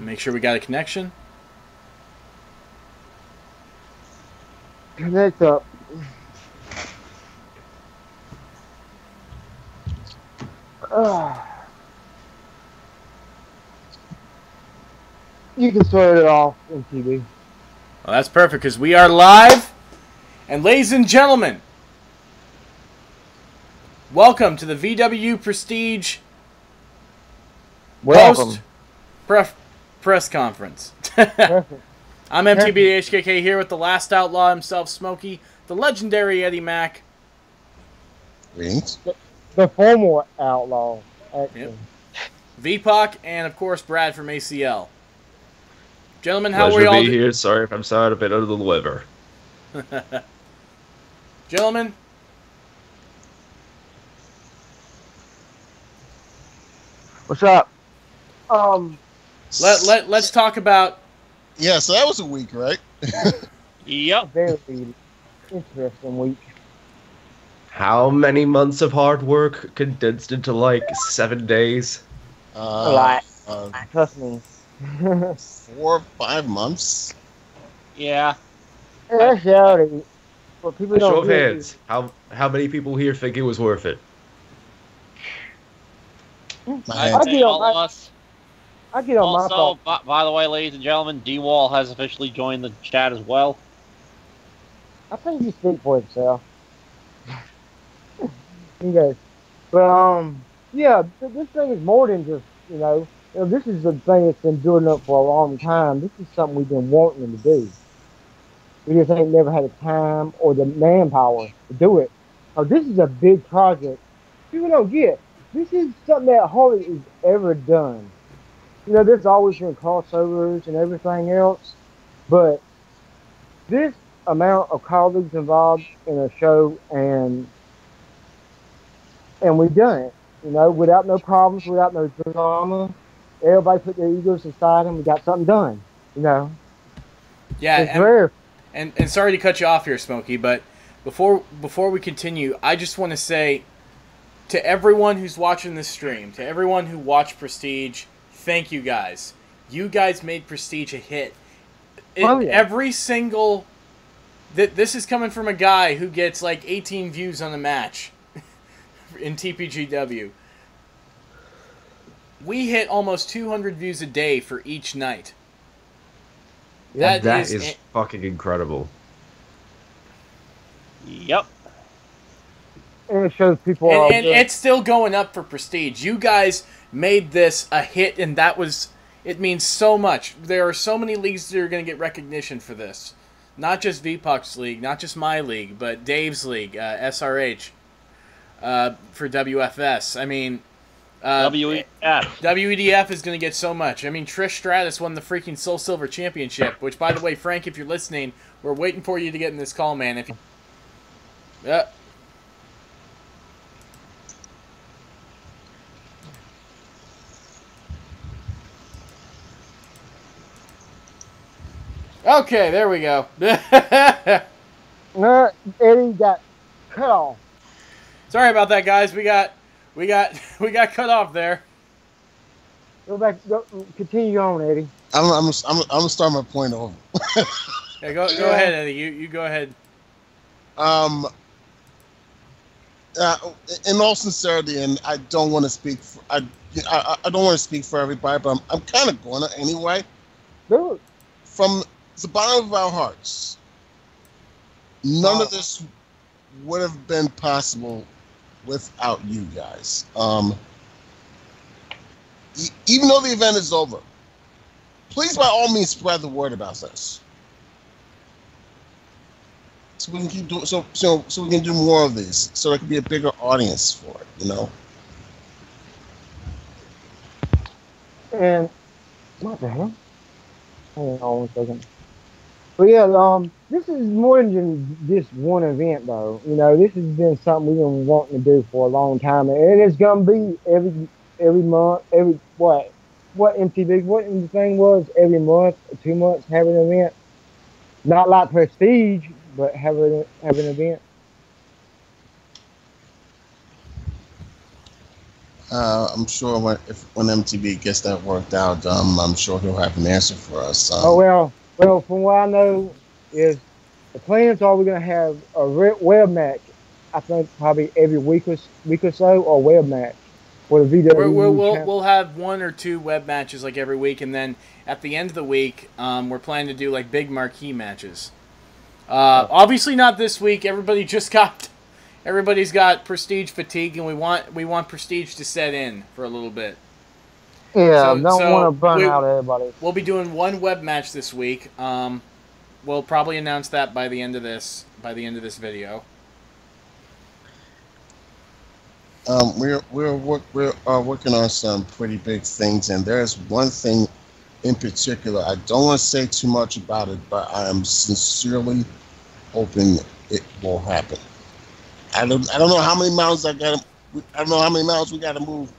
Make sure we got a connection. Connect up. You can start it off in TV. Well, that's perfect because we are live. And ladies and gentlemen, welcome to the VWU Prestige post-press conference. I'm MTBHKK here with the last outlaw himself, Smokey, the legendary Eddie Mack. The former outlaw, actually. Yep. VPOC, and of course Brad from ACL. Gentlemen, how are we all? Pleasure to be here. Sorry if I'm sorry a bit under the weather. Gentlemen, what's up? Let's talk about. Yeah, so that was a week, right? Yep. Very interesting week. How many months of hard work condensed into like 7 days? A lot. Trust me. 4 or 5 months. Yeah. That's reality. But people don't. Show of hands. How many people here think it was worth it? I'd say all of us. I get on my Also, by the way, ladies and gentlemen, D-Wall has officially joined the chat as well. I think he speak for himself. Okay. But, yeah, this thing is more than just, this is the thing that's been doing up for a long time. This is something we've been wanting to do. We just ain't never had the time or the manpower to do it. Oh, this is a big project. People don't get. This is something that Harley has ever done. There's always been crossovers and everything else, but this amount of colleagues involved in a show, and we've done it, without no problems, without no drama. Everybody put their egos aside and we got something done, Yeah, it's rare. And sorry to cut you off here, Smokey, but before we continue, I just want to say to everyone who's watching this stream, to everyone who watched Prestige, thank you guys. You guys made Prestige a hit. Every single... This is coming from a guy who gets like 18 views on a match in TPGW. We hit almost 200 views a day for each night. Yeah, that is fucking incredible. Yep. And it shows people... And it's still going up for Prestige. You guys made this a hit, and that was... It means so much. There are so many leagues that are going to get recognition for this. Not just VPUC's league, not just my league, but Dave's league, SRH, for WFS. I mean... WEDF. WEDF is going to get so much. I mean, Trish Stratus won the freaking Soul Silver Championship, which, by the way, Frank, if you're listening, we're waiting for you to get in this call, man. If you... Okay, there we go. Eddie got cut off. Sorry about that, guys. We got cut off there. Go back. Continue on, Eddie. I'm gonna start my point over. Yeah, go ahead, Eddie. You go ahead. In all sincerity, and I don't want to speak. I don't want to speak for everybody, but I'm kind of going to anyway. Do it. From the bottom of our hearts, none of this would have been possible without you guys. Even though the event is over, please by all means spread the word about this, so we can keep doing so we can do more of these, so there can be a bigger audience for it. And what the hell? Hold on 1 second. But yeah, this is more than just one event, though. This has been something we've been wanting to do for a long time, and it's gonna be every month, what MTV, what the thing was, every month, 2 months, have an event. Not like Prestige, but have an event. I'm sure when MTV gets that worked out, I'm sure he'll have an answer for us. Oh well, from what I know is the plans are we're gonna have a web match. I think probably every week or so, or web match for the VWU champ. We'll have one or two web matches like every week, and then at the end of the week, we're planning to do like big marquee matches. Obviously not this week. Everybody's got Prestige fatigue, and we want Prestige to set in for a little bit. Yeah, don't want to burn out everybody. We'll be doing one web match this week. We'll probably announce that by the end of this video. We're working on some pretty big things, and there's one thing in particular. I don't want to say too much about it, but I am sincerely hoping it will happen. I don't know how many miles I don't know how many miles we got to move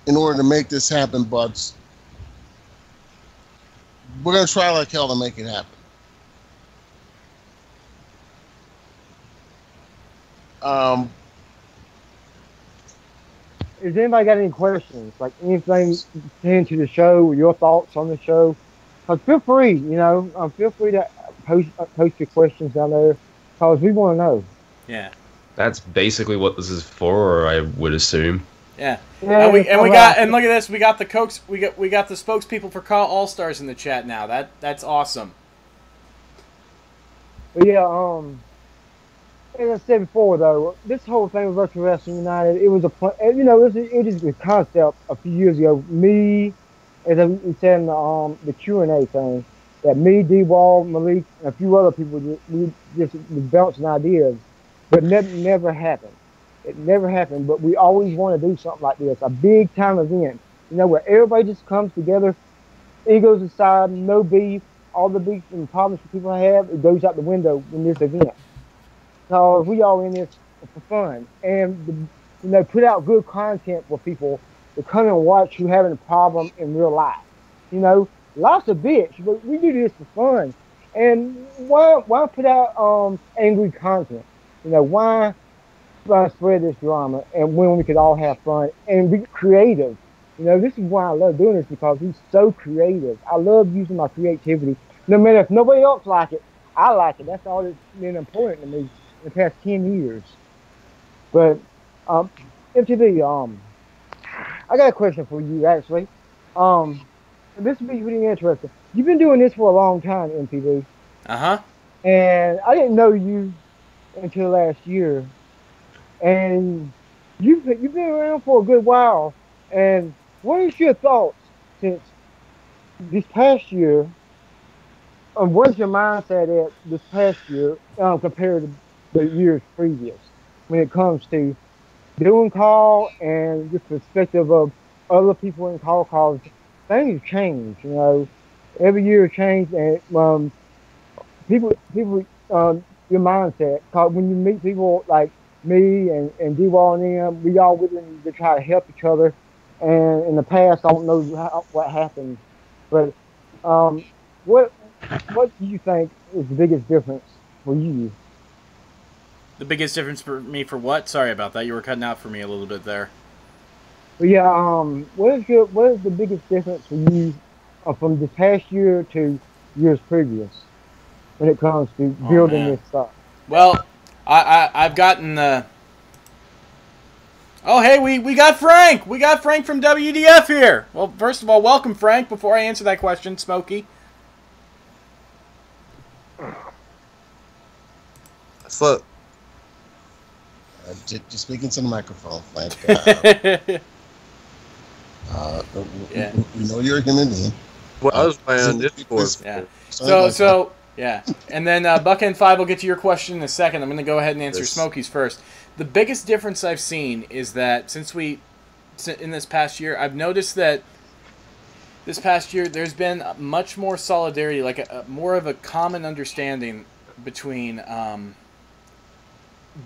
in order to make this happen, but we're gonna try like hell to make it happen. Has anybody got any questions? Like anything pertaining to the show or your thoughts on the show? Feel free, feel free to post your questions down there because we want to know. Yeah. That's basically what this is for, I would assume. Yeah. Yeah, and we got look at this, we got the spokespeople for Call All Stars in the chat now. That's awesome. But yeah, as I said before, though, this whole thing with Virtual Wrestling United, it was it was a concept a few years ago. Me, as I said in the Q&A thing, that me, D-Wall, Malik, and a few other people, we just was bouncing ideas, but never happened. It never happened, but we always want to do something like this, a big time event, where everybody just comes together, egos aside, no beef, all the beef and problems people have, it goes out the window in this event. So we all in this for fun and put out good content for people to come and watch who having a problem in real life. Life's a bitch, but we do this for fun. And why put out angry content? Why spread this drama and when we could all have fun and be creative? This is why I love doing this because he's so creative. I love using my creativity. No matter if nobody else like it, I like it. That's all that's been important to me in the past 10 years. But MTV, I got a question for you actually. This will be really interesting. You've been doing this for a long time, MTV. Uh-huh. And I didn't know you until last year. And you've been around for a good while. And what is your thoughts since this past year? What's your mindset at this past year compared to the years previous when it comes to doing call and the perspective of other people in call calls? Things change, every year change, and people, your mindset. Cause when you meet people like me and D-Wall and them, we all willing to try to help each other. And in the past, I don't know what happened, but what do you think is the biggest difference for you? The biggest difference for me for what? Sorry about that. You were cutting out for me a little bit there. But yeah, what is the biggest difference for you from this past year to years previous when it comes to building this stuff? Well, I've gotten the. Oh, hey, we got Frank. We got Frank from WDF here. Well, first of all, welcome, Frank. Before I answer that question, Smokey. Slow. Just speaking to the microphone, Frank. We know you're a human being. Well, I was playing Discord. Yeah. So yeah. And then Buckhead 5 will get to your question in a second. I'm going to go ahead and answer Smokey's first. The biggest difference I've seen is that in this past year, I've noticed that this past year there's been much more solidarity, like more of a common understanding between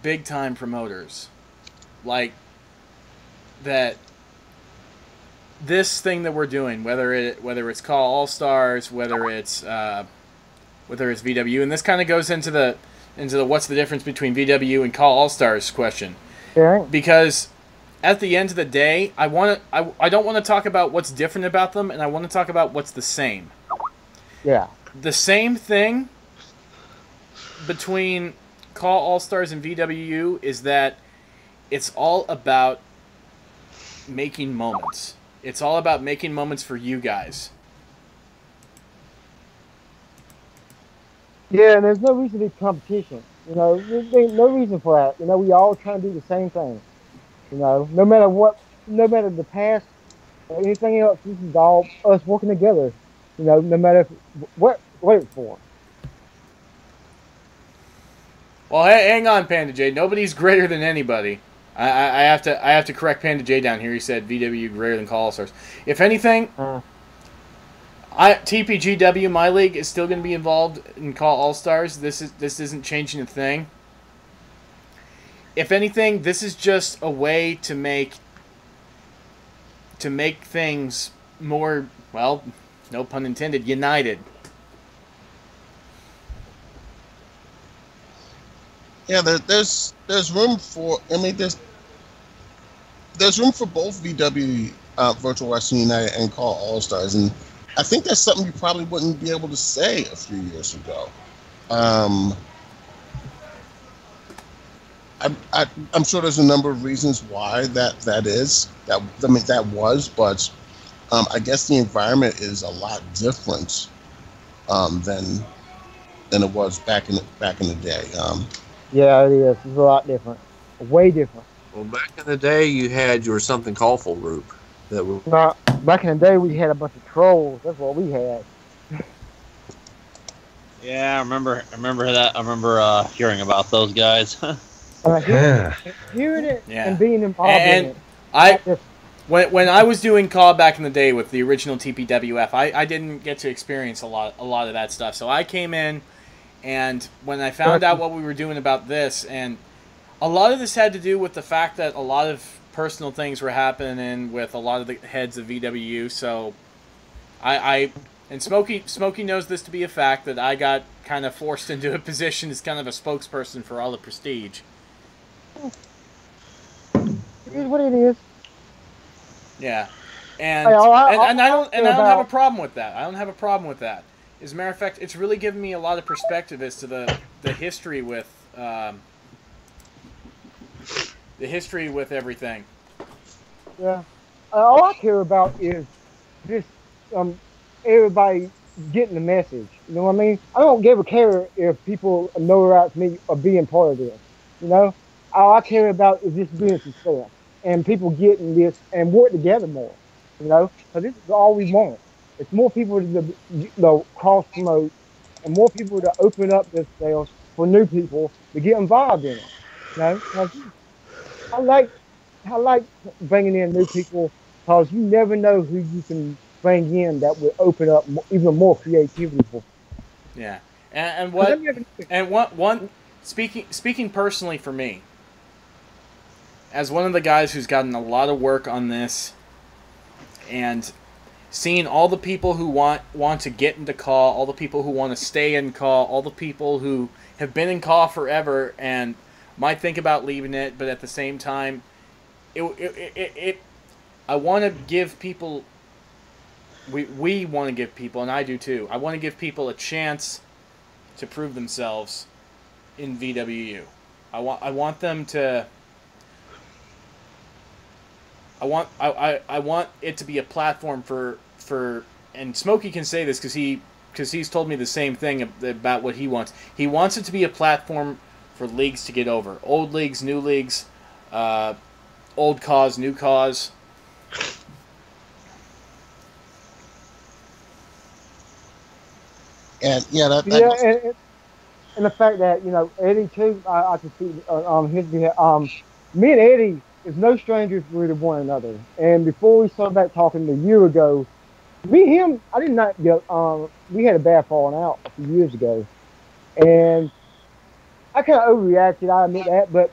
big-time promoters. Like that this thing that we're doing, whether it's Call All Stars, whether it's VW, and this kind of goes into the what's the difference between VW and Call All Stars question. Yeah. Because at the end of the day, I don't want to talk about what's different about them, and I want to talk about what's the same. Yeah. The same thing between Call All-Stars and VWU is that it's all about making moments. It's all about making moments for you guys. Yeah, and there's no reason to be competition. You know, there's no reason for that. You know, we all trying to do the same thing. You know, no matter what, no matter the past or anything else, this is all us working together. You know, no matter what it's for. Well, hang on, Panda J. Nobody's greater than anybody. I have to correct Panda J down here. He said VW greater than Call All-Stars. If anything, TPGW, my league, is still going to be involved in Call All-Stars. This isn't changing a thing. If anything, this is just a way to make things more, well, no pun intended, united. Yeah, there's room for. I mean, there's room for both VW Virtual Wrestling United and Call All Stars, and I think that's something you probably wouldn't be able to say a few years ago. I'm sure there's a number of reasons why that is. That was, but I guess the environment is a lot different than it was back in the day. Yeah, it is. It's a lot different. Way different. Well, back in the day, you had your something callful group that was. Back in the day, we had a bunch of trolls. That's what we had. Yeah, I remember that. I remember hearing about those guys. Hearing it and being involved in it. When I was doing Call back in the day with the original TPWF, I didn't get to experience a lot of that stuff. So I came in, and when I found out what we were doing about this, and a lot of this had to do with the fact that a lot of personal things were happening with a lot of the heads of VWU. So and Smokey knows this to be a fact, that I got kind of forced into a position as kind of a spokesperson for all the Prestige. It is what it is. Yeah, and I don't have a problem with that. I don't have a problem with that. As a matter of fact, it's really given me a lot of perspective as to the history with everything. Yeah, all I care about is just everybody getting the message. You know what I mean? I don't give a care if people know about me or being part of this. You know, all I care about is this being success and people getting this and work together more. You know, so this is all we want. It's more people to cross promote and more people to open up themselves for new people to get involved in it. You know, I like bringing in new people because you never know who you can bring in that will open up even more creativity for. Yeah, speaking personally for me, as one of the guys who's gotten a lot of work on this, and seeing all the people who want to get into Call, all the people who want to stay in Call, all the people who have been in Call forever and might think about leaving it, but at the same time, I want to give people. We want to give people, and I do too. I want to give people a chance to prove themselves in VWU. I want them to. I want it to be a platform for and Smokey can say this because he's told me the same thing about what he wants. He wants it to be a platform for leagues to get over. Old leagues, new leagues, old cause, new cause. And and the fact that Eddie too, I can see me and Eddie is no strangers to one another. And before we started back talking a year ago, me and him, I did not get. We had a bad falling out a few years ago, and I kind of overreacted. I admit that, but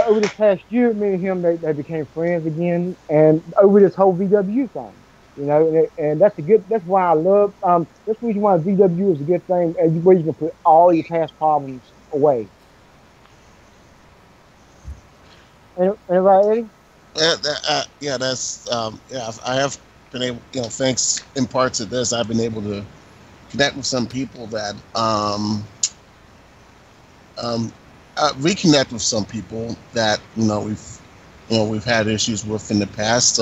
over this past year, me and him they became friends again, and over this whole VW thing, and that's a good. That's why I love. That's the reason why VW is a good thing, where you can put all your past problems away. And right, Eddie? Yeah, that's yeah. I have been able, thanks in part to this, I've been able to connect with some people that um, reconnect with some people that we've had issues with in the past.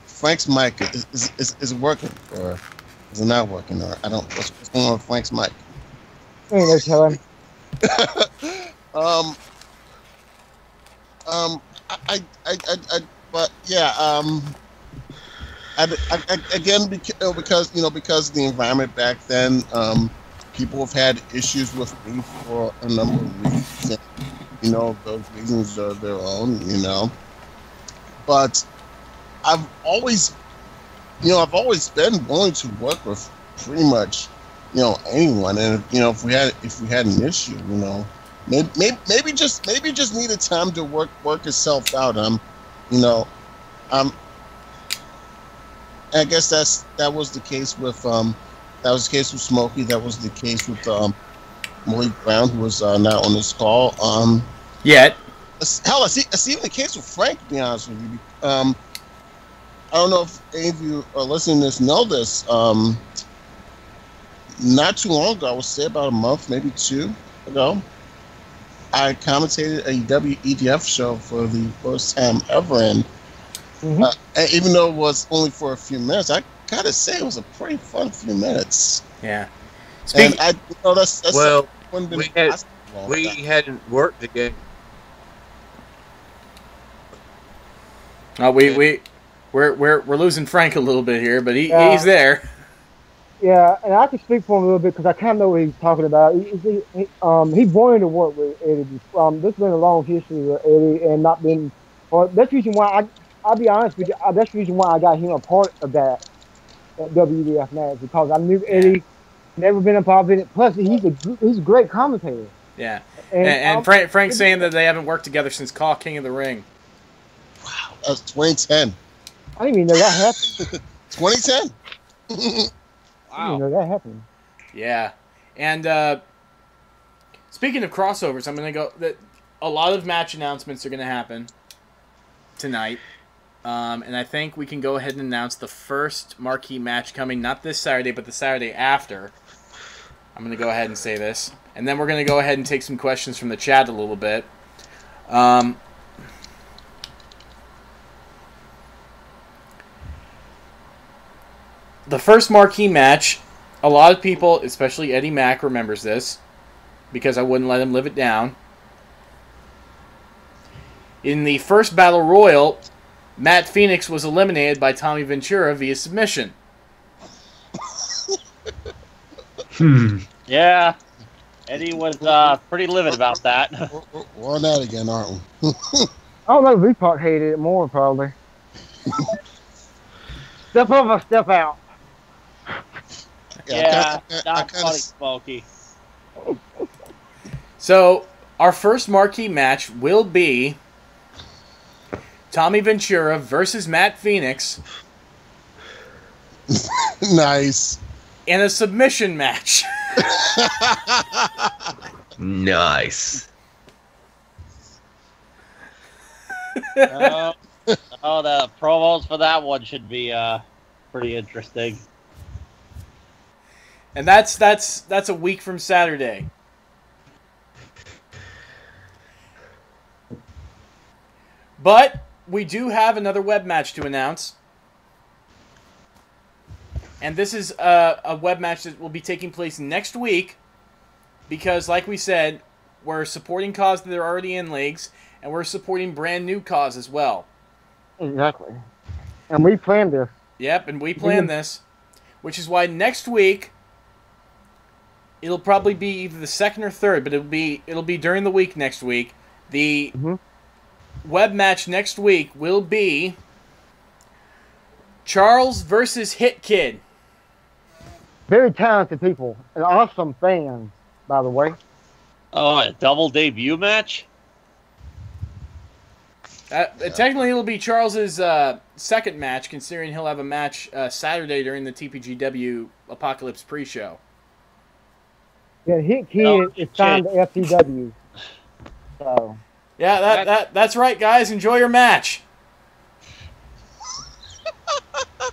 Frank's mic is it working or is it not working? Or I don't. What's going on with Frank's mic? Ain't no telling. um, I but yeah, again, because of the environment back then, people have had issues with me for a number of reasons. And, those reasons are their own, But I've always, I've always been willing to work with pretty much, anyone. And if we had an issue, maybe just needed time to work itself out. You know, um, I guess that was the case with Smokey. That was the case with Malik Brown, who was not on this call. Yet. Hell, I see even the case with Frank. To be honest with you, I don't know if any of you are listening to this know this. Not too long ago, I would say about a month, maybe two ago, I commentated a WEDF show for the first time ever, and even though it was only for a few minutes, I gotta say it was a pretty fun few minutes. Yeah. And that's well, we hadn't worked together. We're losing Frank a little bit here, but he's there. Yeah, and I can speak for him a little bit because I kind of know what he's talking about. He wanted to work with Eddie. There's been a long history with Eddie, and not been. Well, that's the reason why I'll be honest with you. That's the reason why I got him a part of that WDF match, because I knew Eddie, never been involved in it. Plus, he's a great commentator. Yeah, and Frank's saying that they haven't worked together since Call King of the Ring. Wow, that was 2010. I didn't even know that happened. 2010. I didn't know that happened. Yeah, and speaking of crossovers, I'm gonna go. A lot of match announcements are gonna happen tonight, and I think we can go ahead and announce the first marquee match coming, not this Saturday, but the Saturday after. I'm gonna go ahead and say this, and then we're gonna go ahead and take some questions from the chat a little bit. The first marquee match, a lot of people, especially Eddie Mack, remembers this, because I wouldn't let him live it down. In the first Battle Royal, Matt Phoenix was eliminated by Tommy Ventura via submission. Yeah, Eddie was pretty livid about that. We're on that again, aren't we? I don't know. V-Park hated it more, probably. Step over, step out. Yeah, not funny, Smokey. So, our first marquee match will be Tommy Ventura versus Matt Phoenix. Nice. In a submission match. Nice. The promos for that one should be pretty interesting. And that's a week from Saturday. But we do have another web match to announce. And this is a web match that will be taking place next week. Because, like we said, we're supporting causes that are already in leagues. And we're supporting brand new cause as well. Exactly. And we planned this. Yep, and we planned this. Which is why next week, it'll probably be either the second or third, but it'll be during the week next week. The web match next week will be Charles versus Hit Kid. Very talented people and awesome fans, by the way. Oh, a double debut match? Technically, it'll be Charles's second match, considering he'll have a match Saturday during the TPGW Apocalypse pre-show. Yeah, Hit Kid is signed to FTW. So Yeah, that's right, guys. Enjoy your match.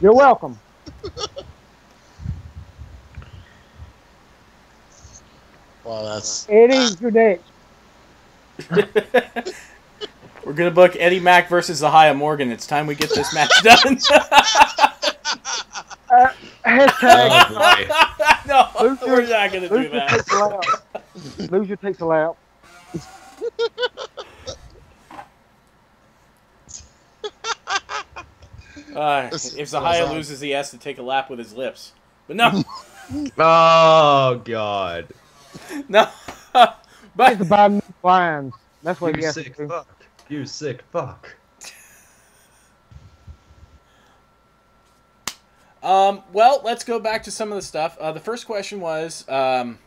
You're welcome. Well, that's Eddie, you're next. We're gonna book Eddie Mack versus Zahia Morgan. It's time we get this match done. Hashtag. No, Loser- we're not gonna do Loser takes a that. lap. Loser takes a lap. If Zahia loses, he has to take a lap with his lips. But no, Oh God. no. It's But about new lines. That's what You he has to sick do. fuck. You sick fuck. well, let's go back to some of the stuff. The first question was, hang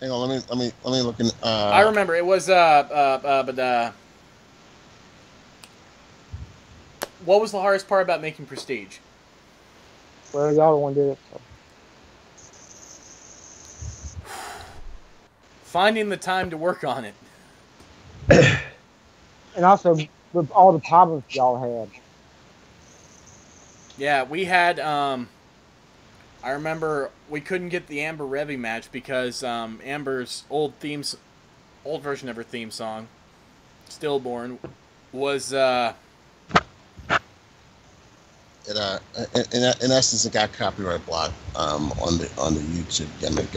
on. Let me look in. I remember it was what was the hardest part about making Prestige? Well, y'all the one did it. So. Finding the time to work on it. And also with all the problems y'all had. Yeah, we had. I remember we couldn't get the Amber Revy match because Amber's old version of her theme song, "Stillborn," was. In essence, it got copyright blocked on the YouTube gimmick.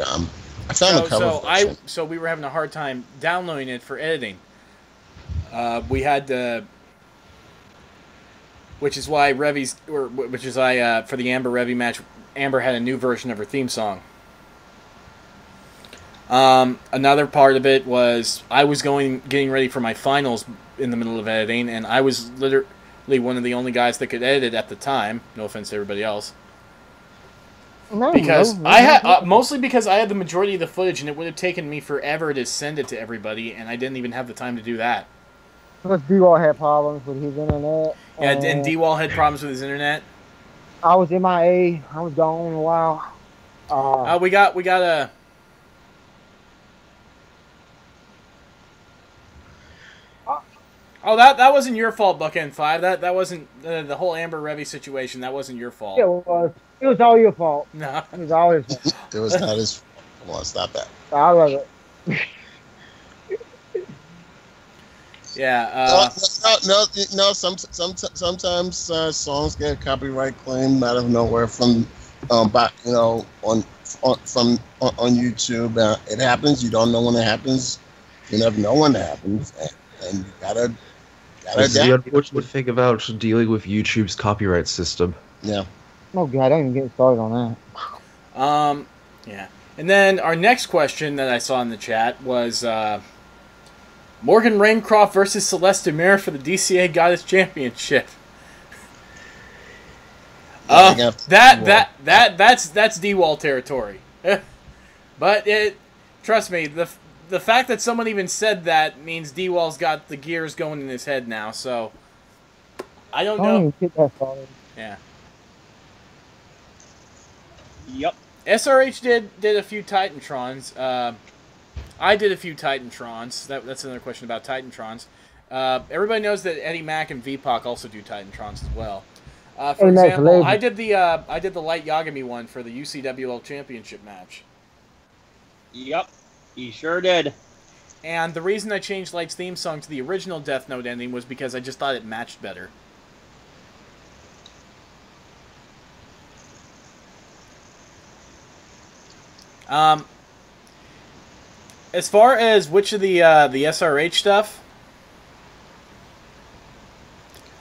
I found the cover version. So we were having a hard time downloading it for editing. We had to, which is why for the Amber Revy match, Amber had a new version of her theme song. Another part of it was I was getting ready for my finals in the middle of editing, and I was literally one of the only guys that could edit at the time. No offense to everybody else. Mostly because I had the majority of the footage, and it would have taken me forever to send it to everybody, and I didn't even have the time to do that. Because D-Wall had problems with his internet. Yeah, and D-Wall had problems with his internet. I was MIA. I was gone a while. We got a. Oh, that wasn't your fault, Buckend 5. That wasn't the whole Amber Revy situation. That wasn't your fault. It was. It was all your fault. No. It was all his fault. It was not his. Come on, stop that. I love it. Yeah. No. Sometimes songs get copyright claimed out of nowhere from, on YouTube. It happens. You don't know when it happens. You never know when it happens, and you gotta. It's the unfortunate thing about dealing with YouTube's copyright system. Yeah. Oh God, don't even get started on that. Yeah. And then our next question that I saw in the chat was Morgan Raincroft versus Celeste Mir for the DCA Goddess Championship. That's D-Wall territory. But trust me, the fact that someone even said that means D-Wall's got the gears going in his head now. So I don't know. Get that started. Yeah. Yep. SRH did a few Titantrons. I did a few Titantrons. That's another question about Titantrons. Everybody knows that Eddie Mack and VPOC also do Titantrons as well. For example, I did the Light Yagami one for the UCWL Championship match. Yep, he sure did. And the reason I changed Light's theme song to the original Death Note ending was because I just thought it matched better. As far as which of the SRH stuff,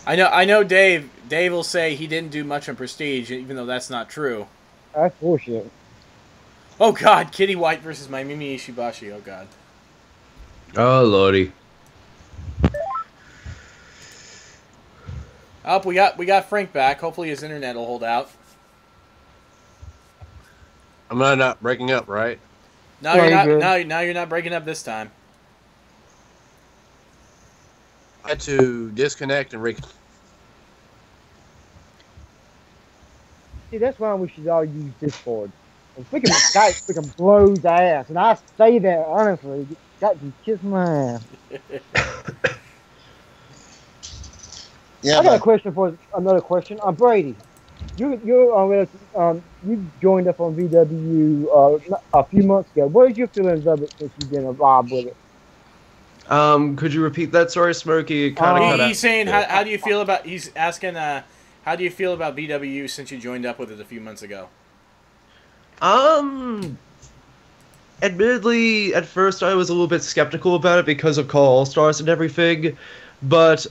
I know Dave will say he didn't do much on Prestige, even though that's not true. That's bullshit. Oh God, Kitty White versus Mayumi Ishibashi. Oh God. Oh lordy. Oh, we got Frank back. Hopefully his internet will hold out. I'm not breaking up, right? No, you're not. Now you're not breaking up this time. I had to disconnect and reconnect. See, that's why we should all use Discord. And freaking Skype freaking blows ass, and I say that honestly. Got to kiss my ass. Yeah, I got a but question for another question. Brady, you joined up on VWU a few months ago. What is your feelings of it since you've been involved with it? Could you repeat that? Sorry, Smokey. It kind of cut out. He's saying, how do you feel about? He's asking, how do you feel about VWU since you joined up with it a few months ago? Admittedly, at first I was a little bit skeptical about it because of Call All-Stars and everything, but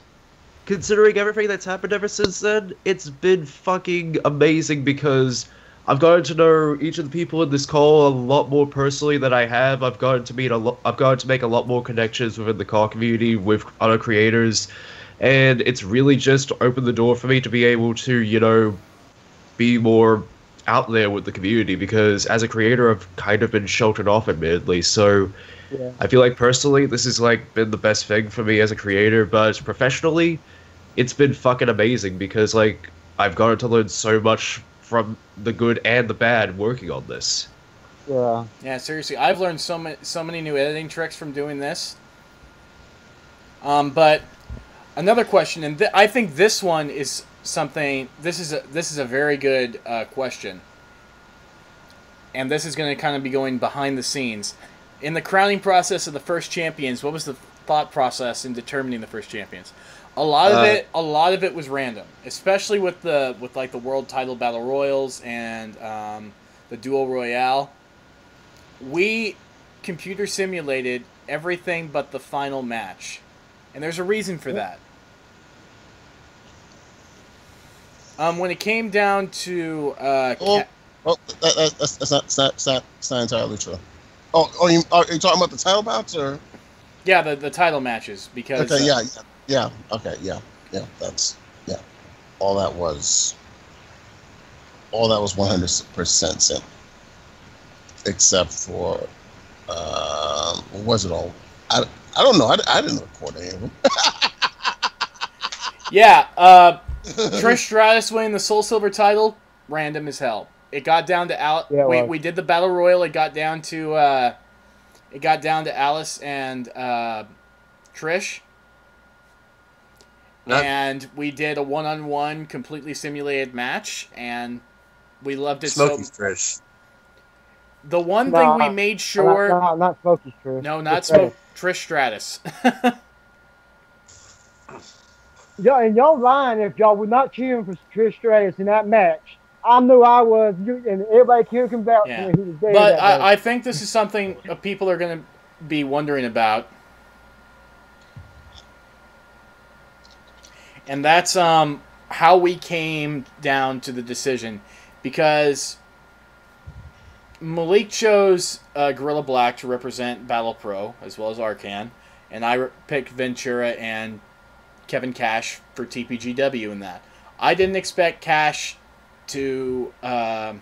considering everything that's happened ever since then, it's been fucking amazing because I've gotten to know each of the people in this call a lot more personally than I have. I've gotten to make a lot more connections within the call community with other creators, and it's really just opened the door for me to be able to, be more out there with the community, because as a creator I've kind of been sheltered off, admittedly. So Yeah. I feel like personally this has been the best thing for me as a creator, but professionally it's been fucking amazing because I've gotten to learn so much from the good and the bad working on this. Yeah. Yeah, seriously, I've learned so many new editing tricks from doing this. But another question, and I think this one is something. This is a very good question, and this is going to kind of be going behind the scenes. In the crowning process of the first champions, what was the thought process in determining the first champions? A lot of it was random, especially with the world title battle royals and the duel royale. We computer simulated everything but the final match, and there's a reason for that. When it came down to that's not entirely true. Are you talking about the title bouts or? Yeah, the title matches, because Okay, yeah, okay, yeah, that's all that was 100% sim, except for what was it all? I don't know. I didn't record any of them. Yeah, Trish Stratus winning the Soul Silver title, random as hell. It got down to we did the battle royal. It got down to Alice and Trish. And we did a one-on-one, completely simulated match, and we loved it. Smokey's Trish. The one thing we made sure... Not Smokey's Trish. No, not Trish Stratus. Yeah, and y'all lying if y'all were not cheering for Trish Stratus in that match. I knew I was, and everybody here can vouch for me who was there. But I think this is something people are going to be wondering about. And that's how we came down to the decision, because Malik chose Gorilla Black to represent Battle Pro as well as Arcan, and I picked Ventura and Kevin Cash for TPGW in that. I didn't expect Cash to win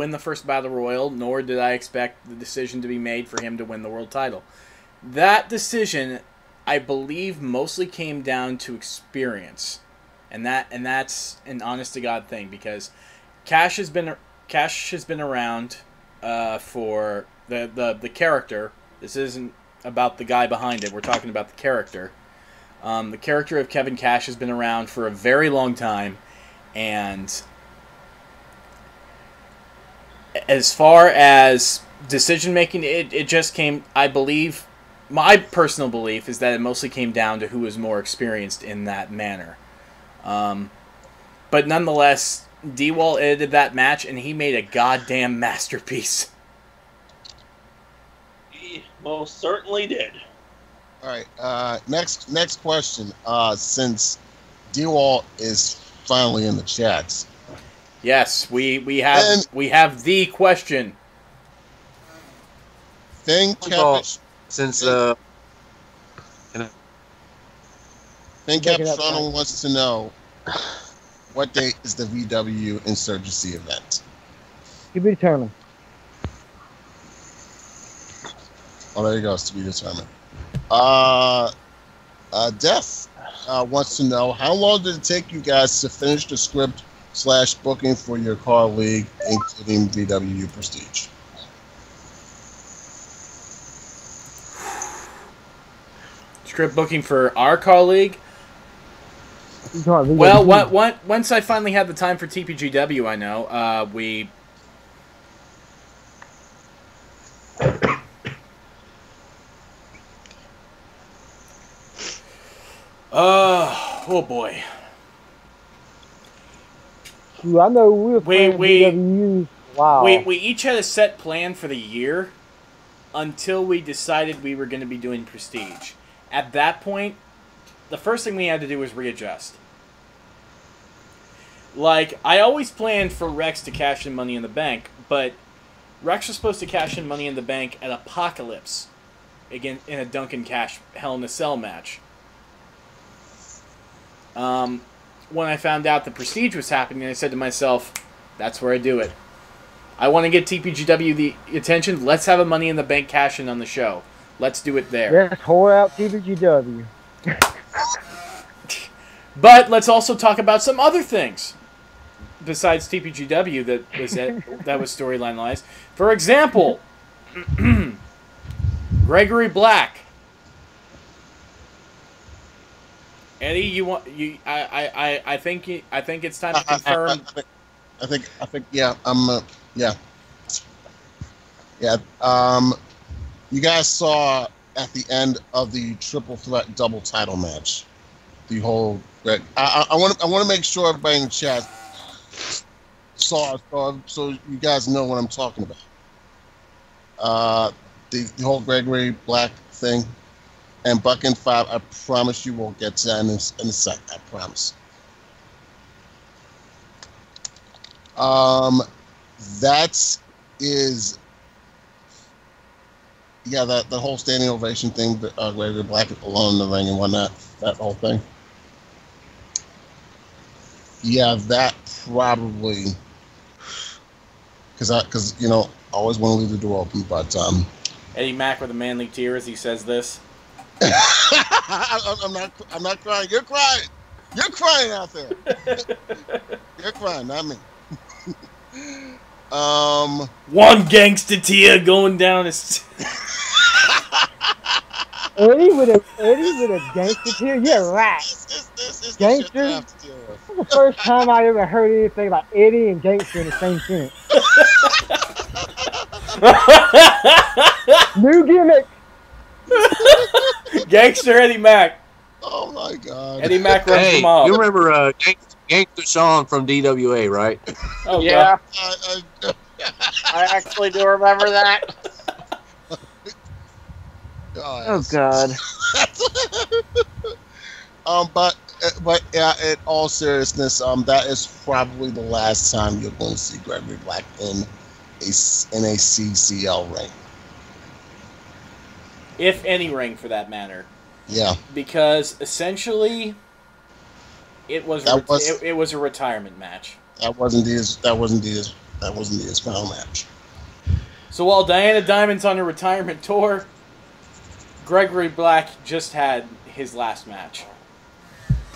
the first Battle Royal, nor did I expect the decision to be made for him to win the world title. That decision, I believe, mostly came down to experience, and that's an honest to God thing, because Cash has been around for the character. This isn't about the guy behind it. We're talking about the character. The character of Kevin Cash has been around for a very long time, and as far as decision making, it just came. I believe, my personal belief is that it mostly came down to who was more experienced in that manner. But nonetheless, D-Wall edited that match, and he made a goddamn masterpiece. He most certainly did. All right. Next question. Since D-Wall is finally in the chats. Yes, we have the question. Finn Capistrano wants to know, what date is the VW Insurgency event? To be determined. Oh, there you go. It's to be determined. Def wants to know, how long did it take you guys to finish the script / booking for your car league, including VWU Prestige? Script booking for our colleague. Well, Once I finally had the time for TPGW, I know, we... oh boy. I know we were playing VWU. Wow. We each had a set plan for the year until we decided we were going to be doing Prestige. At that point, the first thing we had to do was readjust. Like, I always planned for Rex to cash in Money in the Bank, but Rex was supposed to cash in Money in the Bank at Apocalypse again in a Duncan Cash Hell in a Cell match. When I found out the Prestige was happening, I said to myself, that's where I do it. I want to get TPGW the attention. Let's have a Money in the Bank cash-in on the show. Let's do it there. Let's whore out TPGW. But let's also talk about some other things besides TPGW that was storyline-wise. For example, Gregory Black. Eddie, I think it's time to confirm. I think yeah. Yeah. You guys saw at the end of the triple threat double title match, the whole. I want to make sure everybody in the chat saw so you guys know what I'm talking about. The whole Gregory Black thing. And Buck and 5, I promise you we'll get to that in a second. I promise. That is, yeah, the whole standing ovation thing, Gregory Black alone in the ring and whatnot, that whole thing. Yeah, that probably, because you know, I always want to leave the door open, but Eddie Mack with a manly tear as he says this. I'm not crying. You're crying. You're crying out there. You're crying, not me. One gangster tear going down his. Eddie with a gangster tear. You're right. This Gangster. This is the first time I ever heard anything about Eddie and gangster in the same sentence. New gimmick. Gangster Eddie Mack. Oh my God. Eddie Mack runs the mob. You remember Gangster Sean from DWA, right? Oh Yeah, God. I actually do remember that. Oh God. But yeah, in all seriousness, that is probably the last time you're going to see Gregory Black in a CCL ring. If any ring, for that matter. Yeah. Because essentially, it was a retirement match. That wasn't his final match. So while Diana Diamond's on a retirement tour, Gregory Black just had his last match.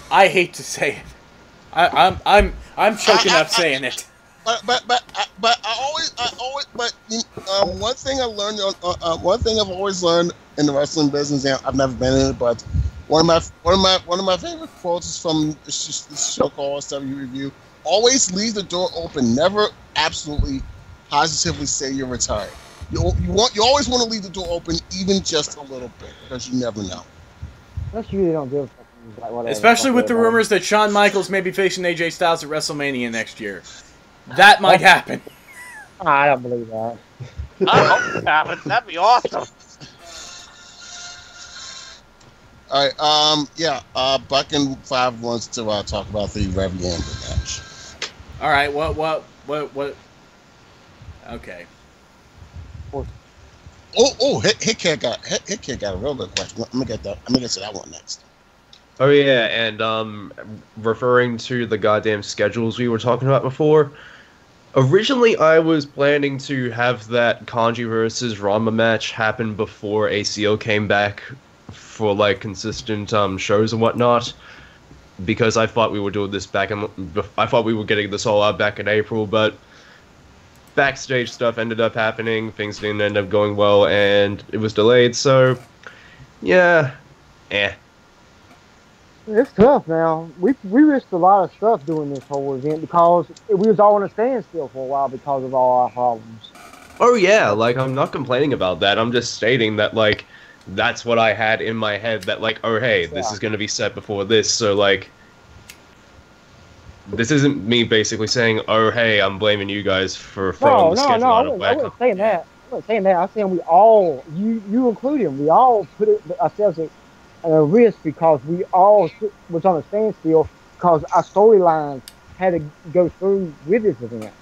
I hate to say it. I'm choking up saying it. But one thing I learned, one thing I've always learned in the wrestling business, and I've never been in it, but one of my favorite quotes is from this show called SW Review. Always leave the door open. Never absolutely positively say you're retired. You always want to leave the door open, even just a little bit, because you never know. Unless you really don't give a fuck. Like whatever, Especially with the rumors that Shawn Michaels may be facing AJ Styles at WrestleMania next year. That might happen. I don't believe that. I hope it happens. That'd be awesome. All right. Yeah. Buck and 5 wants to talk about the Rev Gamble match. All right. What? Okay. Hit Kid got a real good question. Let me get to that one next. Oh yeah, and referring to the goddamn schedules we were talking about before, originally I was planning to have that Kanji versus Ranma match happen before ACO came back for like consistent shows and whatnot, because I thought we were doing this I thought we were getting this all out back in April, but backstage stuff ended up happening, things didn't end up going well, and it was delayed, so yeah. It's tough now. We risked a lot of stuff doing this whole event because we was all in a standstill for a while because of all our problems. Oh yeah, like I'm not complaining about that. I'm just stating that like that's what I had in my head that like, oh hey, this is gonna be set before this, so like this isn't me basically saying, oh hey, I'm blaming you guys for throwing the schedule out of whack. I wasn't saying that. I wasn't saying that. I'm saying we all, you included, we all put ourselves at a risk because we all was on a standstill because our storylines had to go through with this event.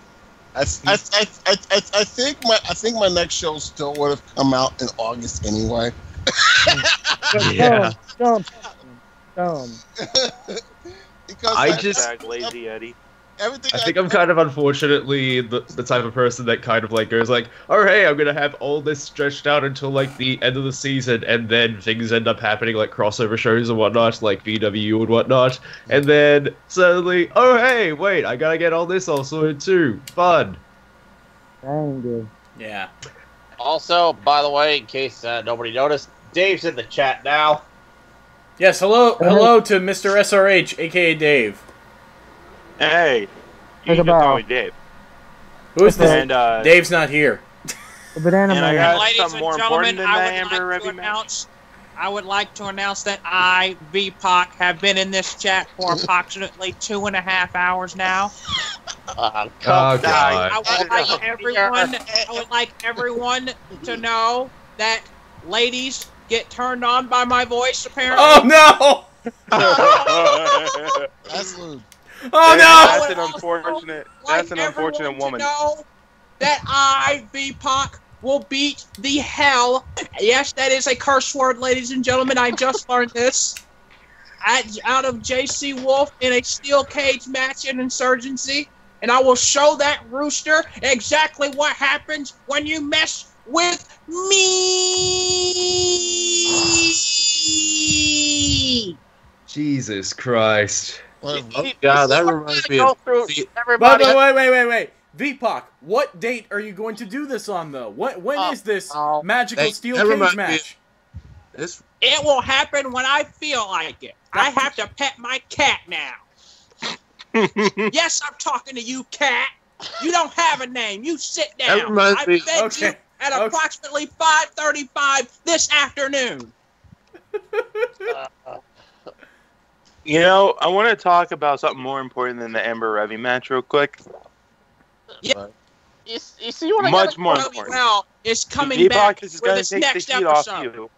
I think my next show still would have come out in August anyway. Yeah. Dumb. Because I just lazy Eddie. Everything I think I'm kind of unfortunately the type of person that kind of like goes like, oh hey, I'm gonna have all this stretched out until like the end of the season, and then things end up happening like crossover shows and whatnot, like VWU and whatnot, and then suddenly, oh hey, wait, I gotta get all this all sorted too. Fun. Dang good. Yeah. Also, by the way, in case nobody noticed, Dave's in the chat now. Yes, hello to Mr. SRH, aka Dave. Hey, you Take can a just call bow. me Dave. Who is this? And Dave's not here. The banana And I man. got Ladies something and more gentlemen, important than I the would Amber like to Revy match. announce that I, VPOC, have been in this chat for approximately 2.5 hours now. Oh god. I would like everyone to know that ladies get turned on by my voice, apparently. Oh no! That's lewd. Oh no! That's an unfortunate. That's an unfortunate woman. To know that I, VPOC, will beat the hell. Yes, that is a curse word, ladies and gentlemen. I just learned this. Out of JC Wolf in a steel cage match in Insurgency, and I will show that rooster exactly what happens when you mess with me. Jesus Christ. Oh god, that reminds me of... See, Everybody, Wait. VPOC, what date are you going to do this on, though? When is this magical steel that cage reminds me match? It's It will happen when I feel like it. I have to pet my cat now. Yes, I'm talking to you, cat. You don't have a name. You sit down. That reminds I me- fed you at approximately 5:35 this afternoon. You know, I want to talk about something more important than the Amber Revy match real quick. you see what I Much got? more Well, important. well, is coming back Epoch is with going to its take next the heat off episode. you.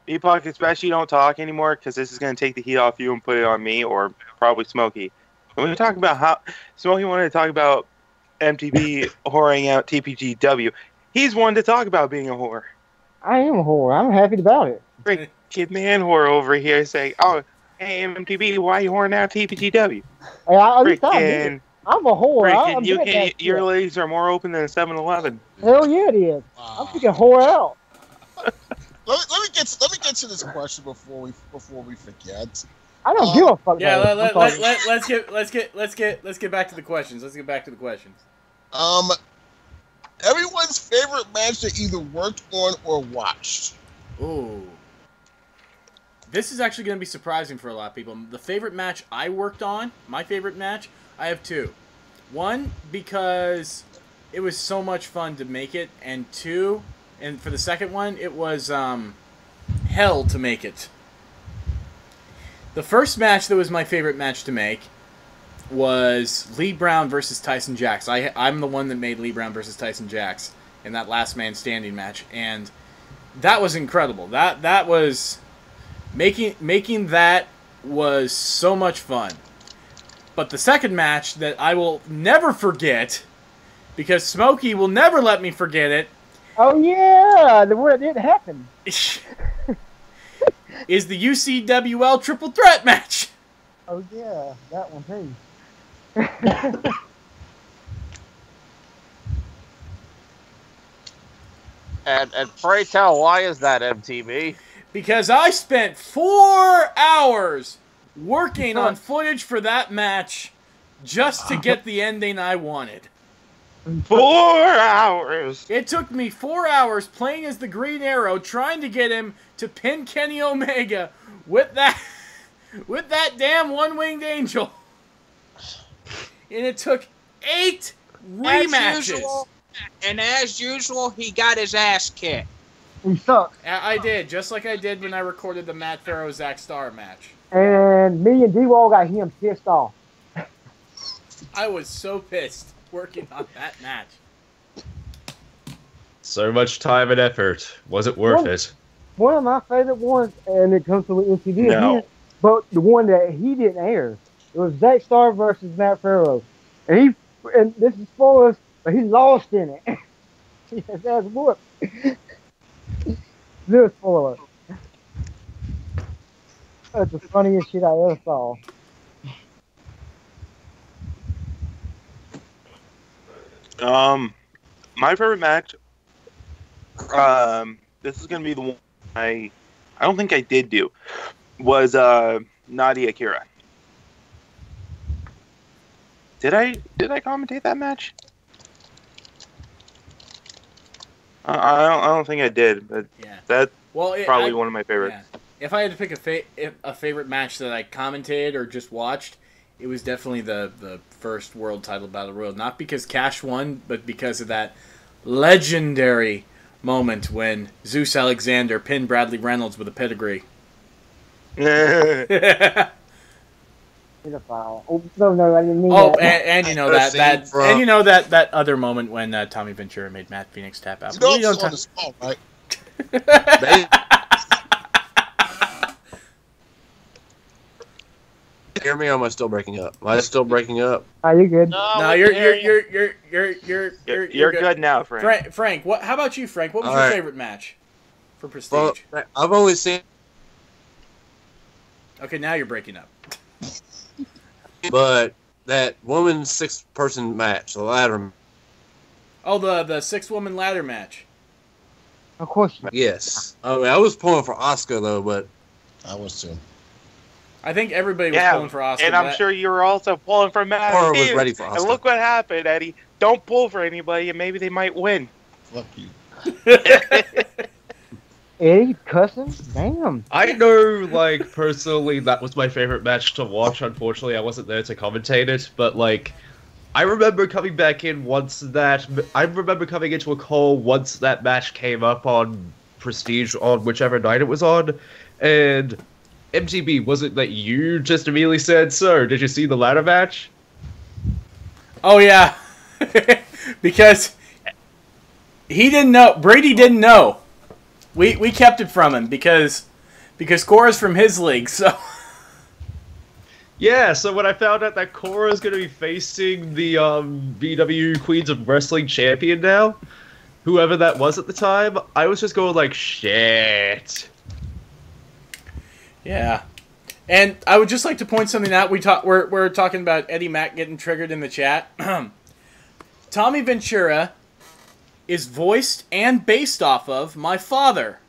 Epoch, especially don't talk anymore because this is going to take the heat off you and put it on me or probably Smokey. When we talk about how Smokey wanted to talk about MTV whoring out TPGW, he's one to talk about being a whore. I am a whore. I'm happy about it. Kid man whore over here saying, "Oh, hey MTV, why you whoring out TPGW?" Hey, at least I admit Freaking, it. I'm a whore. I freaking, you admit can, that your shit. ladies are more open than 7-Eleven. Hell yeah, it is. I'm freaking whore out. Let me get to this question before we forget. I don't give a fuck. Yeah, about it. let's get back to the questions. Let's get back to the questions. Everyone's favorite match they either worked on or watched. Ooh. This is actually going to be surprising for a lot of people. The favorite match I worked on, my favorite match, I have two. One, because it was so much fun to make it, and two, and for the second one, it was hell to make it. The first match that was my favorite match to make was Lee Brown versus Tyson Jax. I'm the one that made Lee Brown versus Tyson Jax in that last man standing match, and that was incredible. That was making that was so much fun. But the second match that I will never forget, because Smokey will never let me forget it. Oh yeah, the one that didn't happen. Is the UCWL triple threat match. Oh yeah, that one too. And pray tell, why is that, MTV? Because I spent 4 hours working on footage for that match just to get the ending I wanted. 4 hours. It took me 4 hours playing as the Green Arrow, trying to get him to pin Kenny Omega with that damn one-winged angel. And it took 8 rematches. As usual, he got his ass kicked. He sucks. I did, just like I did when I recorded the Matt Farrow Zack Starr match. And me and D-Wall got him pissed off. I was so pissed working on that match. So much time and effort. Was it worth it? One of my favorite ones, and it comes from MTV No. again, but the one that he didn't air, it was Zack Starr versus Matt Farrow. And this is spoilers, but he lost in it. He has ass whooped. This spoiler. That's the funniest shit I ever saw. My favorite match. This is gonna be the one I don't think I did do. Was Nadia Kira. Did I commentate that match? I don't think I did, but Yeah. that's Well, probably one of my favorites. Yeah. If I had to pick a favorite match that I commentated or just watched, it was definitely the first World Title Battle Royal. Not because Cash won, but because of that legendary moment when Zeus Alexander pinned Bradley Reynolds with a pedigree. It's a foul. Oh, no, I didn't mean Oh, that. and you know that other moment when Tommy Ventura made Matt Phoenix tap out. You know, You know, it's on the spot, right? Hear me, or am I still breaking up? Am I still breaking up? Oh, you're good. No, we you're can hear you. You're good now, Frank. Frank, what? How about you, Frank? What was All your right. favorite match for Prestige? Well, I've only seen, Okay, now you're breaking up. but that woman's 6-person match, the ladder. Oh, the 6-woman ladder match. Of course. Yes. I mean, I was pulling for Oscar though, but I was too. I think everybody was Yeah, pulling for Oscar. and I'm sure you were also pulling for Matt. Cora was Stevens. ready for And Oscar. look what happened, Eddie. Don't pull for anybody, and maybe they might win. Fuck you. Eddie cussing? Damn. I know, like, personally, that was my favorite match to watch. Unfortunately, I wasn't there to commentate it, but, like, I remember coming back in once that... I remember coming into a call once that match came up on Prestige on whichever night it was on, and MTB, was it that you just immediately said, "Sir, did you see the ladder match?" Oh yeah, because he didn't know. Brady didn't know. We kept it from him because Cora's from his league. So Yeah, so when I found out that Cora is going to be facing the VWU Queens of Wrestling champion now, whoever that was at the time, I was just going like, shit. yeah, and I would just like to point something out. We're talking about Eddie Mack getting triggered in the chat. Tommy Ventura is voiced and based off of my father.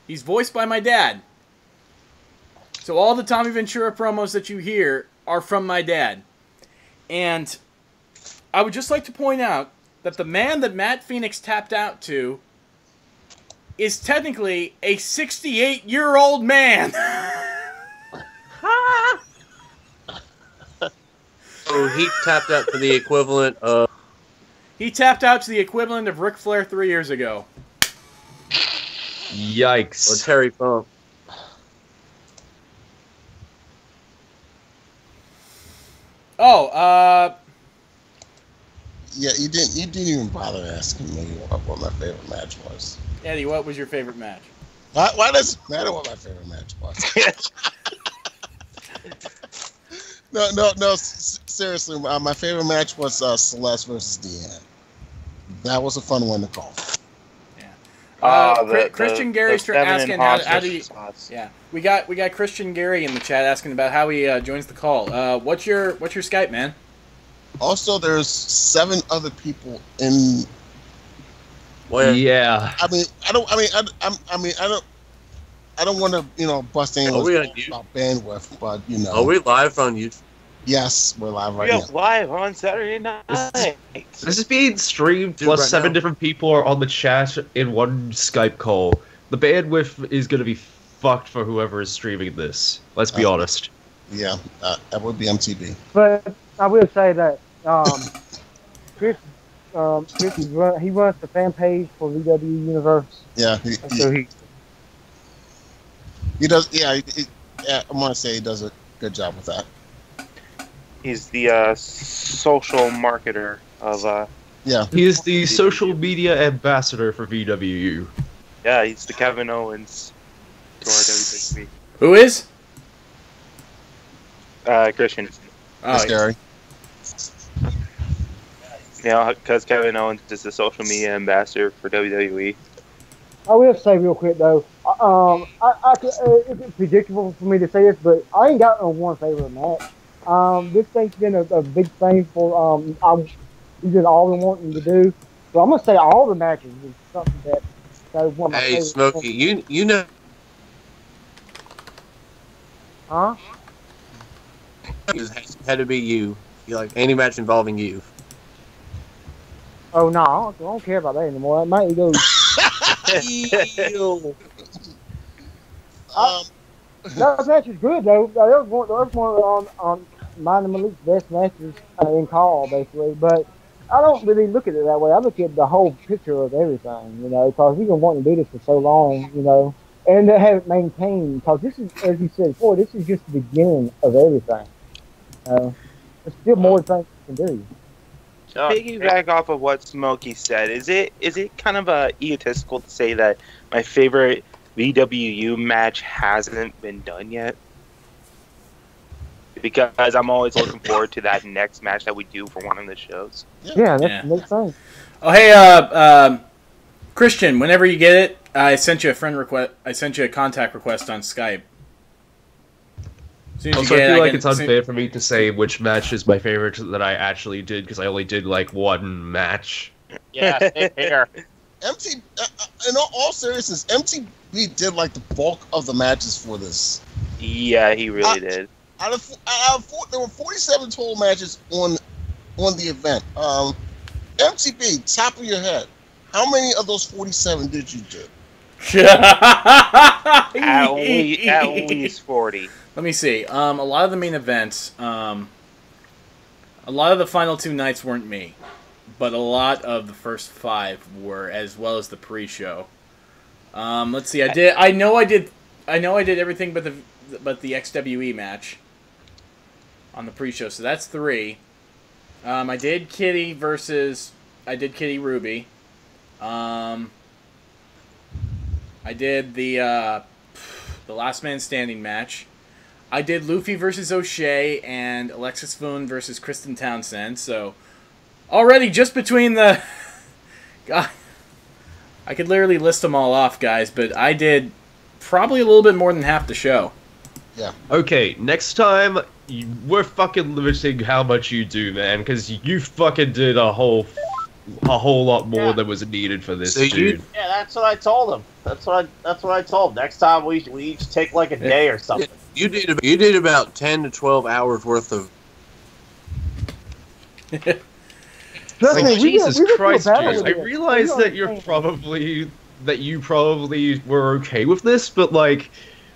He's voiced by my dad. So all the Tommy Ventura promos that you hear are from my dad. And I would just like to point out that the man that Matt Phoenix tapped out to is technically a 68-year-old man. so he tapped out to the equivalent of. He tapped out to the equivalent of Ric Flair 3 years ago. Yikes. Or Terry Funk. Oh, Yeah, you didn't even bother asking me what my favorite match was. Eddie, what was your favorite match? Why does it matter what my favorite match was? No. Seriously, my favorite match was Celeste versus Deanne. That was a fun one to call. Christian Gary's asking how do you? Yeah, we got Christian Gary in the chat asking about how he joins the call. What's your Skype, man? Also, there's 7 other people in. Where? Yeah. I don't want to bust anyone's we on balls about bandwidth, but Are we live on YouTube? Yes, we're live right We now. are live on Saturday night. This is being streamed, Dude, plus right 7 now. different people are on the chat in one Skype call. The bandwidth is going to be fucked for whoever is streaming this. Let's be honest. Yeah, that would be MTB. But I will say that Chris he runs the fan page for VWU Universe. Yeah, So he does. Yeah, yeah, I want to say he does a good job with that. He's the social marketer of. Yeah, He is the social media ambassador for VWU. Yeah, he's the Kevin Owens to our WWE. Who is? Christian. Oh, Gary. Yeah, because Kevin Owens is the social media ambassador for WWE. I will say real quick though, it's predictable for me to say this, but I ain't got no one favorite match. This thing's been a big thing for we did all we wanting to do. So I'm gonna say all the matches is something that was one of my Hey, favorite. Smokey, you know Huh? it had to be you. You like any match involving you. Oh no, I don't care about that anymore. That might go. That match is good though. That was one on mine and Malik's best matches in call basically. But I don't really look at it that way. I look at the whole picture of everything, you know, because we've been wanting to do this for so long, you know, and to have it maintained. Because this is, as you said before, this is just the beginning of everything. There's still more things we can do. Piggyback off of what Smokey said, is it kind of egotistical to say that my favorite VWU match hasn't been done yet? Because I'm always looking forward to that next match that we do for one of the shows. Yeah, that's the next thing. Oh, hey, Christian, whenever you get it, I sent you a friend request. I sent you a contact request on Skype. As soon as Also, you I get feel it, like it's unfair for me to say which match is my favorite that I actually did, because I only did, like, one match. Yeah, same here. In all seriousness, MTB did like the bulk of the matches for this. Yeah, he really did. Out of there were 47 total matches on the event. MTB, top of your head, how many of those 47 did you do? At least 40. Let me see. A lot of the main events, a lot of the final 2 nights weren't me, but a lot of the first 5 were, as well as the pre-show. Let's see. I know I did everything but the XWE match on the pre-show, so that's 3. I did Kitty Ruby. I did the Last Man Standing match. I did Luffy versus O'Shea and Alexis Foon versus Kristen Townsend. So already just between the, God, I could literally list them all off, guys. But I did probably a little bit more than half the show. Yeah. Okay, next time, we're fucking limiting how much you do, man, because you fucking did a whole lot more than was needed for this, So dude. Yeah, that's what I told him. That's what I told him. Next time we each take like a day or something. You did about 10 to 12 hours worth of. Trust Like, me, Jesus we Christ, battle Juice. with I it. realize We that you understand. probably were okay with this, but like,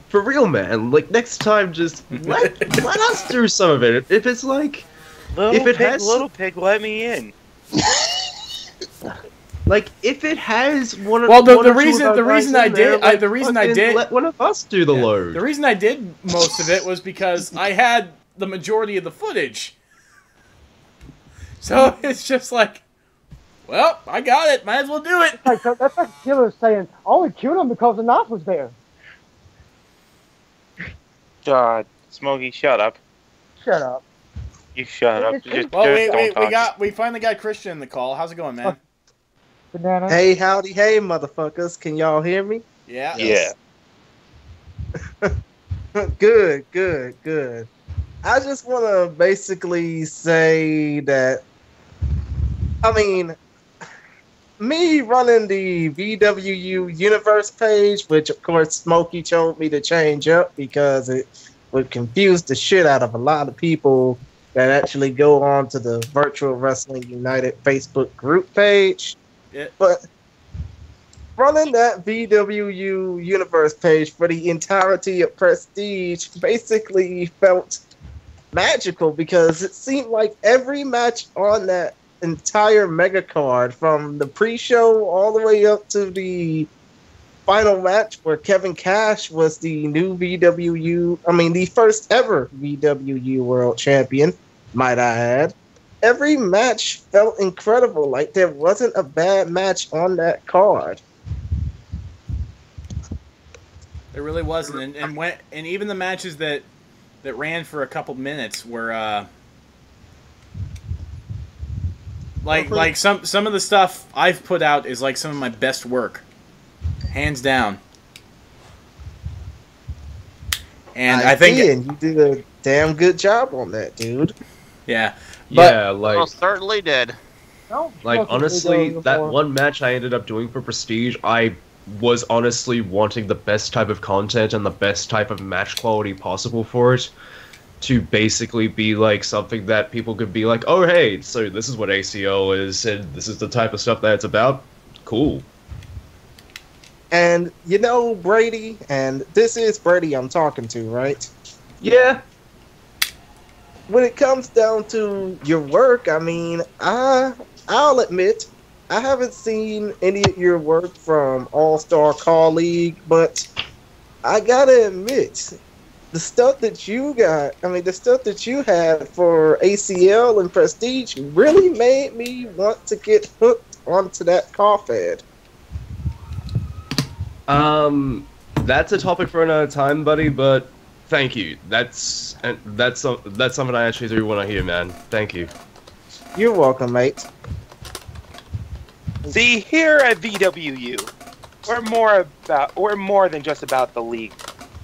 for real, man, like next time, just let us do some of it. If it's like, Little pig, let me in. like if it has one. Well, one the or two reason of our guys I in there, did like, the reason I fucking did let one of us do the load. The reason I did most of it was because I had the majority of the footage. So it's just like, well, I got it. Might as well do it. That's like a killer saying, I only killed him because the knife was there. God, Smokey, shut up. Shut up. You shut up. It's- Just Well, don't talk. we finally got Christian in the call. How's it going, man? Banana. Hey, howdy, hey, motherfuckers. Can y'all hear me? Yeah. Yeah. Good, good, good. I just want to basically say that, I mean, me running the VWU Universe page, which of course Smokey told me to change up because it would confuse the shit out of a lot of people that actually go on to the Virtual Wrestling United Facebook group page. Yeah. But running that VWU Universe page for the entirety of Prestige basically felt magical because it seemed like every match on that entire mega card, from the pre-show all the way up to the final match where Kevin Cash was the new the first ever VWU World Champion, might I add. Every match felt incredible. Like there wasn't a bad match on that card. There really wasn't, and even the matches that ran for a couple minutes were like some of the stuff I've put out is like some of my best work, hands down. And I think you did a damn good job on that, dude. Yeah, yeah, like Well, certainly did. like honestly, that one match I ended up doing for Prestige, I was honestly wanting the best type of content and the best type of match quality possible for it, to basically be like something that people could be like, oh hey, so this is what ACL is, and this is the type of stuff that it's about. Cool. And you know, Brady, and this is Brady I'm talking to, right? Yeah. When it comes down to your work, I mean, I'll admit, I haven't seen any of your work from All-Star Call League, but I gotta admit, the stuff that you had for ACL and Prestige really made me want to get hooked onto that call fed. That's a topic for another time, buddy, but thank you. That's something I actually do want to hear, man. Thank you. You're welcome, mate. See, here at VWU, we're more than just about the league.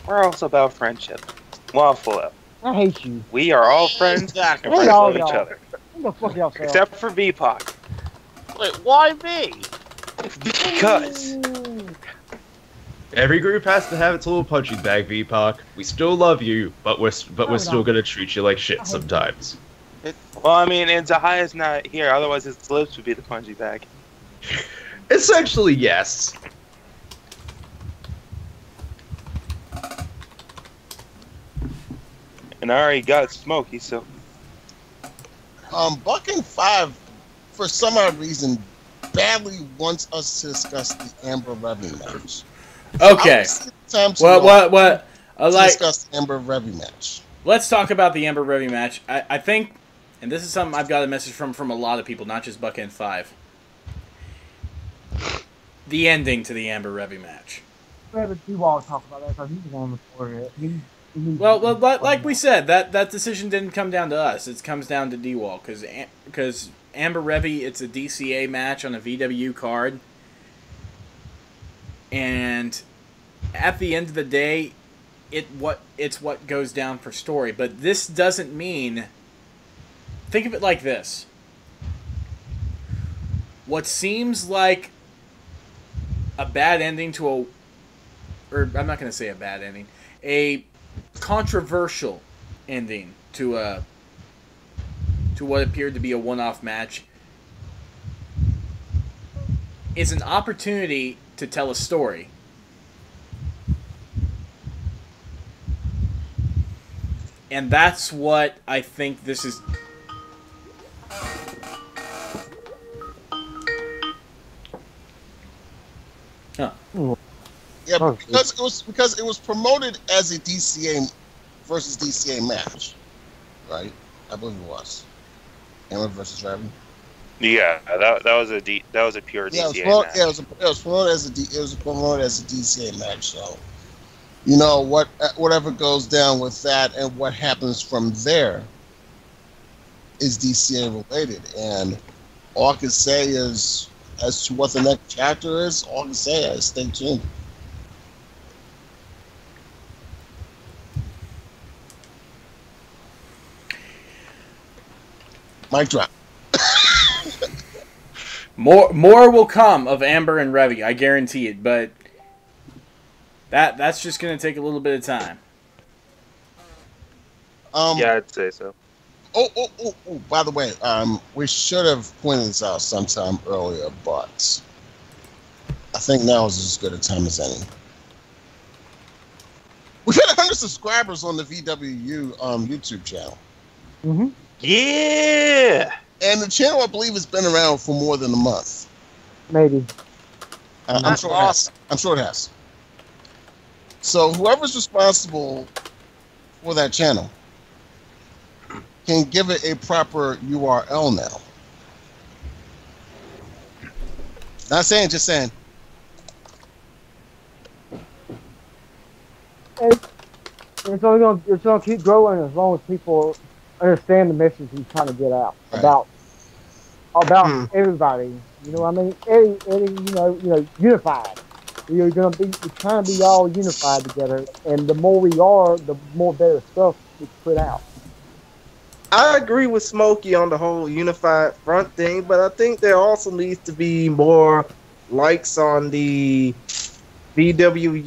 We're also about friendship. Waffle up. I hate you. We are all friends Exactly. and friends Y'all, of each y'all. other. What the fuck y'all say? Except for VPOC. Wait, why me? Because Every group has to have its little punching bag, VPOC. We still love you, but we're still gonna treat you like shit sometimes. well, I mean, and Zahaya's not here, otherwise his lips would be the punching bag. Essentially, yes. And I already got Smokey, so Buck and Five, for some odd reason, badly wants us to discuss the Amber Revy match. okay. What? Discuss the Amber Revy match. Let's talk about the Amber Revy match. I think, and this is something I've got a message from a lot of people, not just Buck and Five. The ending to the Amber Revy match. You all talk about that because he's the one reported it. Well, like we said, that decision didn't come down to us. It comes down to D-Wall because Amber Revy, it's a DCA match on a VWU card, and at the end of the day, it's what goes down for story. But this doesn't mean. Think of it like this: what seems like a bad ending to or I'm not going to say a bad ending, a controversial ending to what appeared to be a one-off match is an opportunity to tell a story. And that's what I think this is. Huh. Yeah, because it was promoted as a DCA versus DCA match, right? I believe it was. Amber versus Raven. yeah, that was a pure Yeah, DCA it match. was promoted as a DCA match. So, you know whatever goes down with that and what happens from there is DCA related, and all I can say is as to what the next chapter is. All I can say is stay tuned. Mic drop. More will come of Amber and Revy, I guarantee it, but that's just going to take a little bit of time. Yeah, I'd say so. By the way, we should have pointed this out sometime earlier, but I think now is as good a time as any. We've had 100 subscribers on the VWU YouTube channel. Mm-hmm. Yeah. And the channel, I believe, has been around for more than a month. Maybe. I'm sure it has. I'm sure it has. So whoever's responsible for that channel can give it a proper URL now. Not saying, just saying. And it's only gonna keep growing as long as people understand the message he's trying to get out about everybody. You know what I mean? You know, unified. We're trying to be all unified together, and the more we are, the more better stuff we put out. I agree with Smokey on the whole unified front thing, but I think there also needs to be more likes on the VWU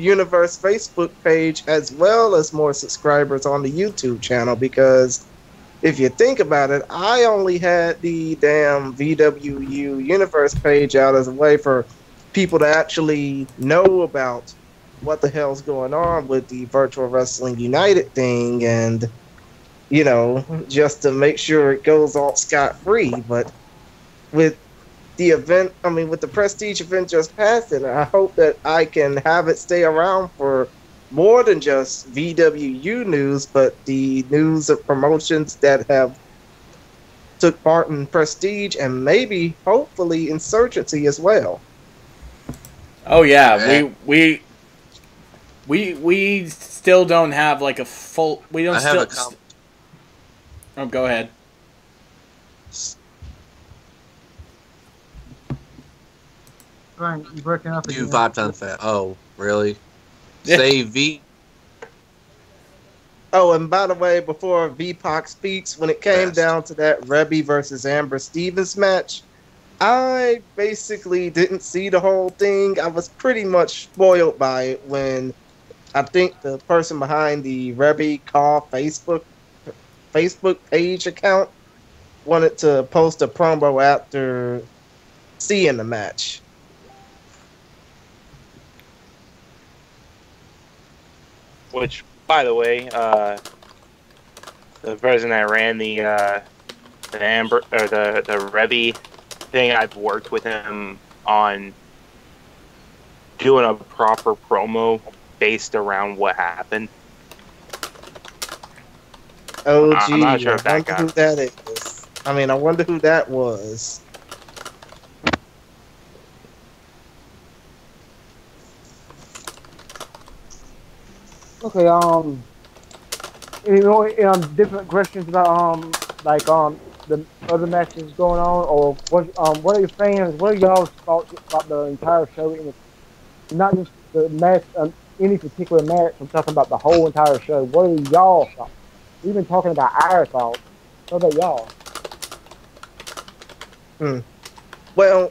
Universe Facebook page, as well as more subscribers on the YouTube channel, because if you think about it, I only had the damn VWU Universe page out as a way for people to actually know about what the hell's going on with the Virtual Wrestling United thing, and, you know, just to make sure it goes all scot-free. But with the event, I mean, with the Prestige event just passing, I hope that I can have it stay around for more than just VWU news, but the news of promotions that have took part in Prestige, and maybe, hopefully, Insurgency as well. Oh yeah, we still don't have like a full. We don't still. Oh, go ahead. Right, you're breaking up again. Do 5 times fast. Oh, really? Say V. Oh, and by the way, before VPOC speaks, when it came down to that Rebby versus Amber Stevens match, I basically didn't see the whole thing. I was pretty much spoiled by it when I think the person behind the Rebby Call Facebook page account wanted to post a promo after seeing the match. Which, by the way, the person that ran the Amber or the Rebby thing, I've worked with him on doing a proper promo based around what happened. Oh, gee, I'm not sure if I that wonder who that is. I mean, I wonder who that was. Okay, different questions about the other matches going on, or what are your fans? What are y'all's thoughts about the entire show? And not just the match, any particular match. I'm talking about the whole entire show. What are y'all thoughts? We've been talking about our thoughts. What about y'all? Well,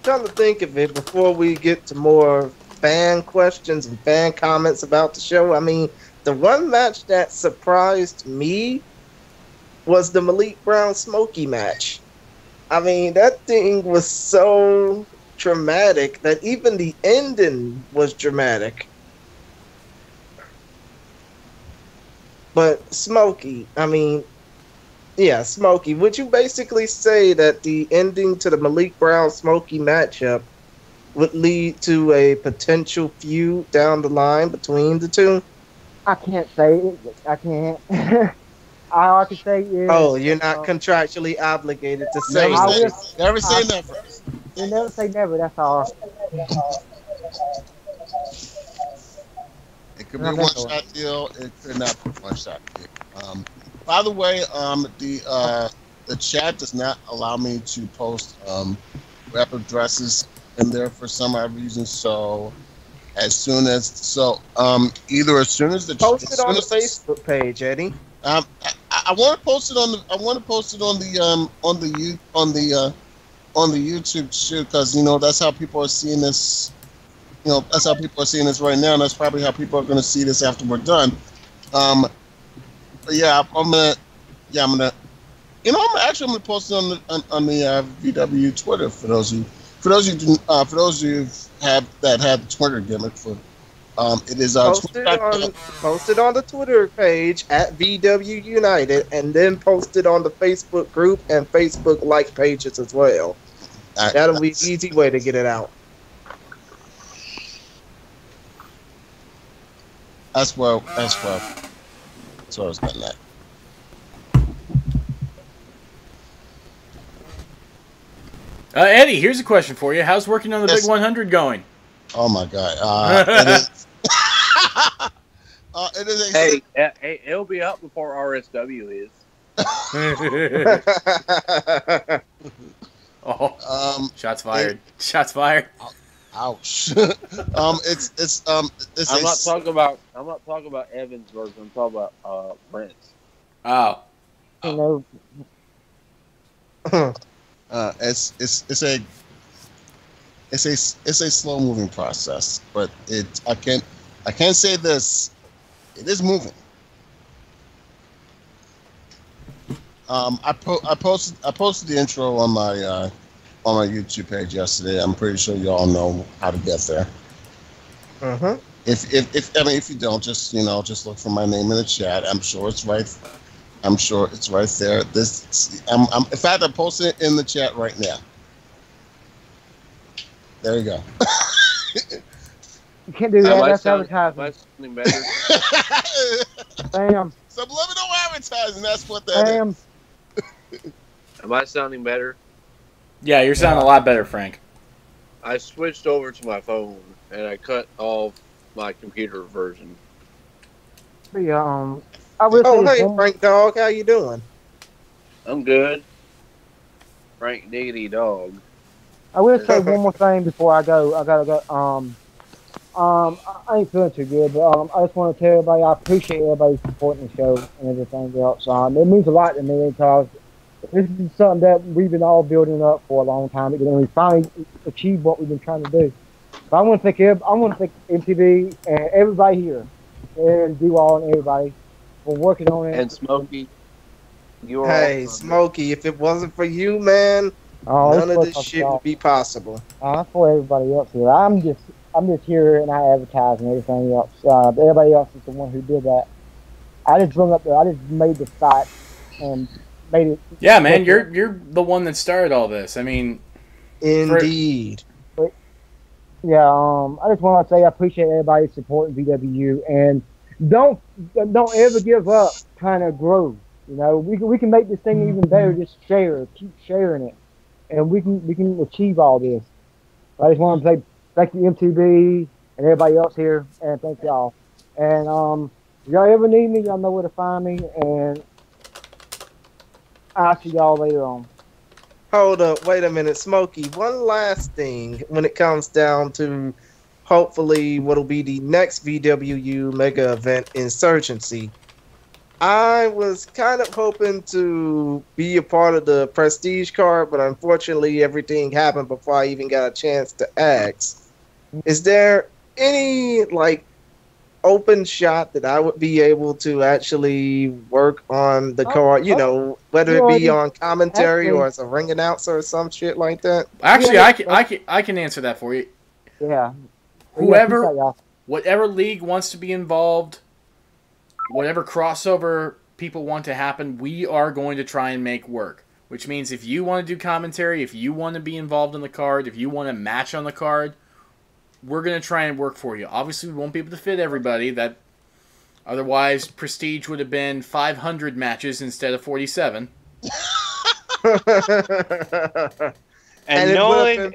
come to think of it, before we get to more fan questions and fan comments about the show, I mean, the one match that surprised me was the Malik Brown Smokey match. I mean, that thing was so dramatic that even the ending was dramatic. But Smokey, I mean, yeah, Smokey, would you basically say that the ending to the Malik Brown Smokey matchup would lead to a potential feud down the line between the two? I can't say it. I can't. All I can say is... Oh, you're not contractually obligated to say that. Never say never. You never say never, that's all. It could be a one-shot deal. It could not be a one-shot deal. By the way, the chat does not allow me to post web addresses in there for some odd reason. So either as soon as the post it on the Facebook page, Eddie. I want to post it on the YouTube too, because that's how people are seeing this. That's how people are seeing this right now, and that's probably how people are going to see this after we're done. yeah, I'm gonna. Yeah, I'm gonna. You know, I'm gonna post it on the VW Twitter for those who have the Twitter gimmick for. It is post it on the Twitter page at VW United, and then post it on the Facebook group and Facebook like pages as well. That'll be an easy way to get it out. That's what I was getting at. Eddie, here's a question for you. How's working on the Big 100 going? Oh my God! It is Hey, it'll be up before RSW is. Shots fired! Shots fired! Ouch! it's I'm not talking about Evan's version. I'm talking about Brent's. Oh. You know. It's a slow moving process, but I can't say this. It is moving. I posted the intro on my YouTube page yesterday. I'm pretty sure you all know how to get there. If you don't, just look for my name in the chat. I'm sure it's right there. In fact, I posted it in the chat right now. There you go. You can't do that. That's advertising. Am I sounding better? Bam. Subliminal advertising. That's what that is. Am I sounding better? Yeah, you're sounding a lot better, Frank. I switched over to my phone and I cut off my computer version. Yeah, hey, Frank Dog, how you doing? I'm good. Frank Diggity Dog. I will say one more thing before I go. I gotta go. I ain't feeling too good, but I just want to tell everybody I appreciate everybody supporting the show and everything else. It means a lot to me because this is something that we've been all building up for a long time, and we finally achieved what we've been trying to do. But I want to thank MTV and everybody here, and D-Wall and everybody for working on it. And Smokey. Hey, Smokey, if it wasn't for you, man, none of this shit would be possible. For everybody else here. I'm just here and I advertise and everything else. Everybody else is the one who did that. I just made the site and made it. Yeah, man, you're the one that started all this. I mean, indeed. Yeah, I just want to say I appreciate everybody supporting VWU and don't ever give up trying to grow. You know, we can make this thing even better. Just keep sharing it, and we can achieve all this. I just want to say thank you MTV and everybody else here, and thank y'all. And if y'all ever need me, y'all know where to find me, and I'll see y'all later on. Hold up, wait a minute, Smokey. One last thing when it comes down to hopefully what'll be the next VWU mega event, Insurgency. I was kind of hoping to be a part of the Prestige card, but unfortunately everything happened before I even got a chance to ask. Is there any, open shot that I would be able to actually work on the card, whether it be on commentary or as a ring announcer or some shit like that? Actually, I can answer that for you. Yeah. Whatever league wants to be involved, whatever crossover people want to happen, we are going to try and make work. Which means if you want to do commentary, if you want to be involved in the card, if you want to match on the card, we're going to try and work for you. Obviously, we won't be able to fit everybody. Otherwise, Prestige would have been 500 matches instead of 47. And knowing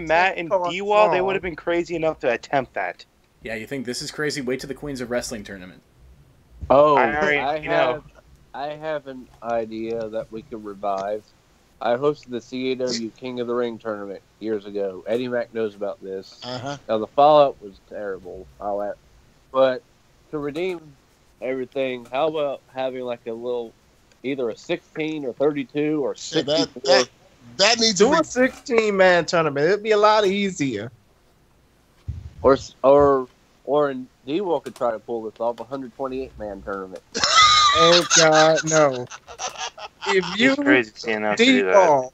Matt and D-Wall, they would have been crazy enough to attempt that. Yeah, you think this is crazy? Wait till the Queens of Wrestling tournament. Oh, I have an idea that we could revive. I hosted the CAW King of the Ring tournament years ago. Eddie Mack knows about this. Now, the follow-up was terrible. But to redeem everything, how about having a little, either a 16 or 32 or 64? That needs do a 16-man tournament. It'd be a lot easier. Or D-Wall could try to pull this off, a 128-man tournament. Oh God, no! If you It's crazy seeing us do that.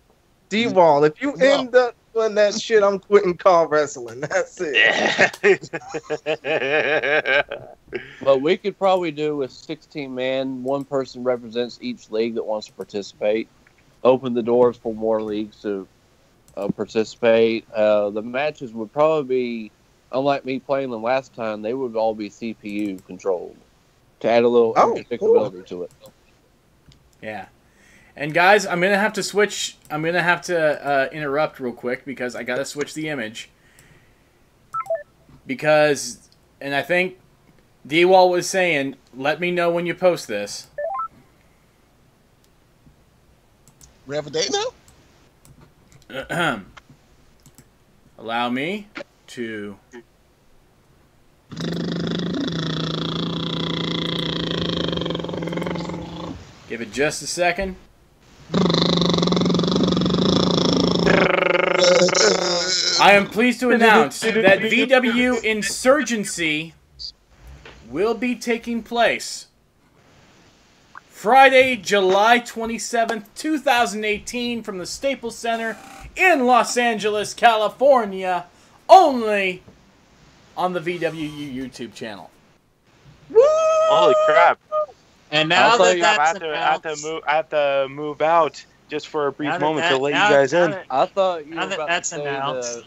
D-Wall, if you No. end up doing that shit, I'm quitting call wrestling. That's it. But we could probably do a 16-man. One person represents each league that wants to participate. Open the doors for more leagues to participate. The matches would probably be, unlike me playing them last time, they would all be CPU controlled to add a little unpredictability to it. Yeah. And guys, I'm going to have to switch. I'm going to have to interrupt real quick because I got to switch the image. Because, and I think D-Wall was saying, let me know when you post this. We have a date now? Allow me to... Give it just a second. I am pleased to announce that VWU Insurgency will be taking place Friday, July 27th, 2018 from the Staples Center in Los Angeles, California, only on the VWU YouTube channel. Holy crap. And now that that's I have to move out just for a brief moment to let you guys in. I thought you were now that about that's to say announced.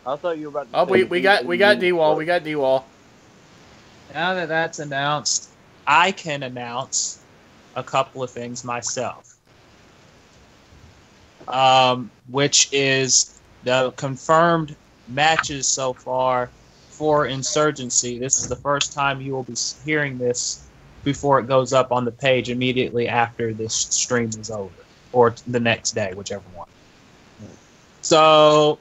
I thought you were about to Oh, say we got D-Wall. We got D-Wall. Now that that's announced, I can announce a couple of things myself. Which is the confirmed matches so far for Insurgency. This is the first time you will be hearing this before it goes up on the page immediately after this stream is over, or the next day, whichever one. So,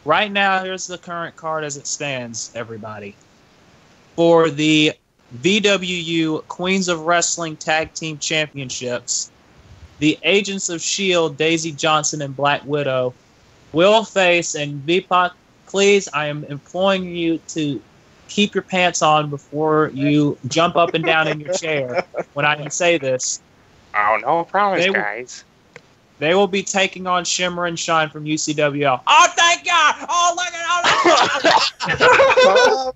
right now, here's the current card as it stands, everybody. For the VWU Queens of Wrestling Tag Team Championships, the Agents of S.H.I.E.L.D., Daisy Johnson and Black Widow, will face, and VPOC, please, I am imploring you to keep your pants on before you jump up and down in your chair when I say this. Oh, no promise, guys. They will be taking on Shimmer and Shine from UCWL. Oh, thank God! Oh, look at all that!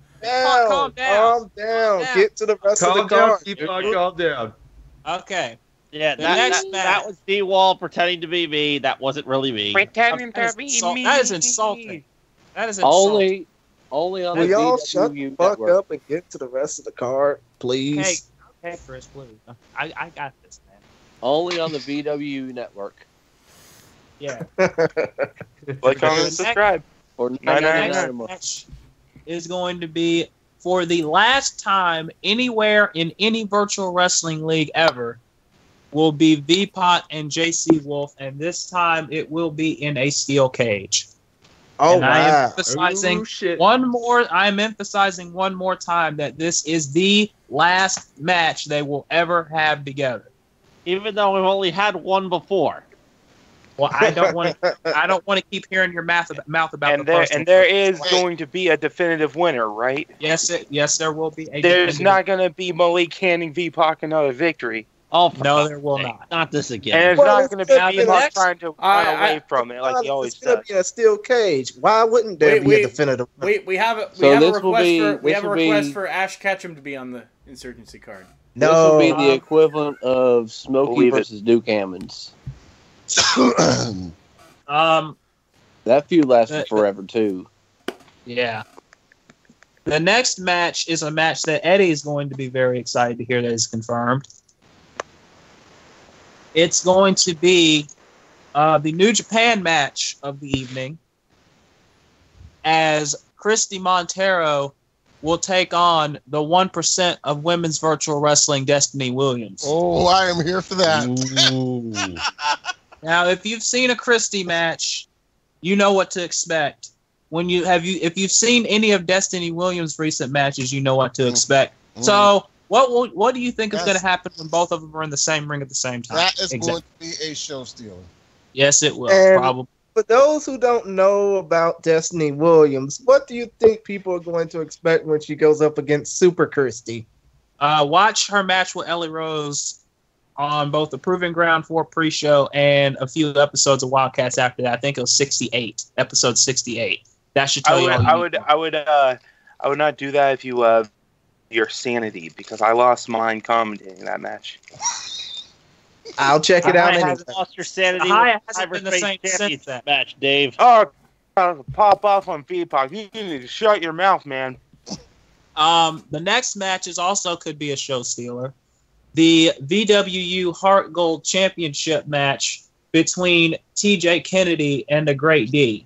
Calm down. Get to the rest of the card. Calm down. Okay. Yeah, that was D-Wall pretending to be me. That wasn't really me. Pretending to be me. That is insulting. That is insulting. Only on Will the y'all VWU shut the fuck network. up and get to the rest of the card, please? Hey, Chris, please. I got this, man. Only on the VWU network. Yeah. Like, comment, and subscribe. Or The $9.99 next a month. match is going to be for the last time anywhere in any virtual wrestling league ever will be VPOT and JC Wolf, and this time it will be in a steel cage. Oh, and I am wow. emphasizing shit. I'm emphasizing one more time that this is the last match they will ever have together. Even though we've only had one before. Well, I don't want to keep hearing your mouth about And the first one. there is going to be a definitive winner, right? Yes, there will be. There's not going to be Malik handing VPOC another victory. Oh, No, there will not. Not this And again. there's Well, not going to it's be the VPOC next- trying to run away from it like he always It's gonna does. be a steel cage. Why wouldn't there be a definitive? We have a So this request will be- for Ash Ketchum to be on the Insurgency card. This will be No. the equivalent of Smokey Believe it. versus Duke Ammons. That feud lasted forever, too. Yeah. The next match is a match that Eddie is going to be very excited to hear that is confirmed. It's going to be the New Japan match of the evening, as Christy Montero will take on the 1% of women's virtual wrestling, Destiny Williams. Oh, I am here for that. Now, if you've seen a Christy match, you know what to expect. If you've seen any of Destiny Williams' recent matches, you know what to expect. So, what do you think is going to happen when both of them are in the same ring at the same time? That is going to be a show stealer. Yes, it will. And Probably. for those who don't know about Destiny Williams, what do you think people are going to expect when she goes up against Super Kirsty? Watch her match with Ellie Rose on both the Proving Ground 4 pre-show and a few episodes of Wildcats after that. I think it was 68, episode 68. That should tell you all you need. I would not do that if you love your sanity, because I lost mine commentating that match. I'll check it out. I Anytime. haven't lost your sanity. Hasn't been the same since that match, Dave. Oh, pop off on VPOC. You need to shut your mouth, man. The next match could be a show stealer. The VWU Heart Gold Championship match between TJ Kennedy and the Great D.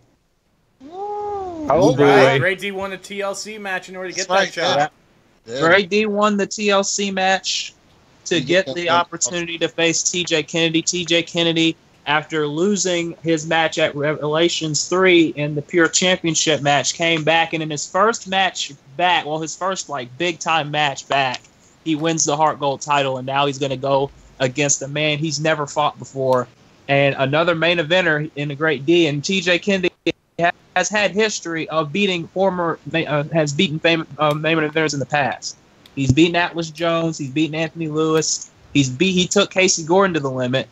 Oh, right. Great D won the TLC match in order to get that shot. Great D won the TLC match to get the opportunity to face TJ Kennedy. TJ Kennedy, after losing his match at Revelations 3 in the Pure Championship match, came back, and in his first match back, his first big-time match back, he wins the Heart Gold title, and now he's going to go against a man he's never fought before, and another main eventer in the Great D. And TJ Kennedy has had history of beating famous main eventers in the past. He's beaten Atlas Jones. He's beaten Anthony Lewis. He took Casey Gordon to the limit,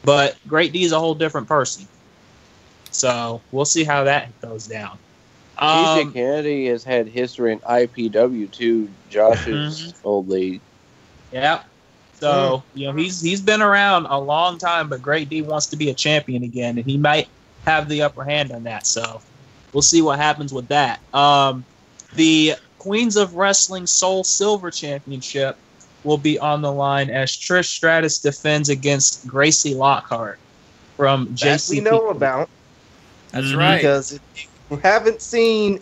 but Great D is a whole different person. So we'll see how that goes down. TJ Kennedy has had history in IPW too, Josh's old league. Yeah. So, he's been around a long time, but Great D wants to be a champion again, and he might have the upper hand on that. So we'll see what happens with that. The Queens of Wrestling Soul Silver Championship will be on the line as Trish Stratus defends against Gracie Lockhart from JCP. That we know about. That's right. Because if you haven't seen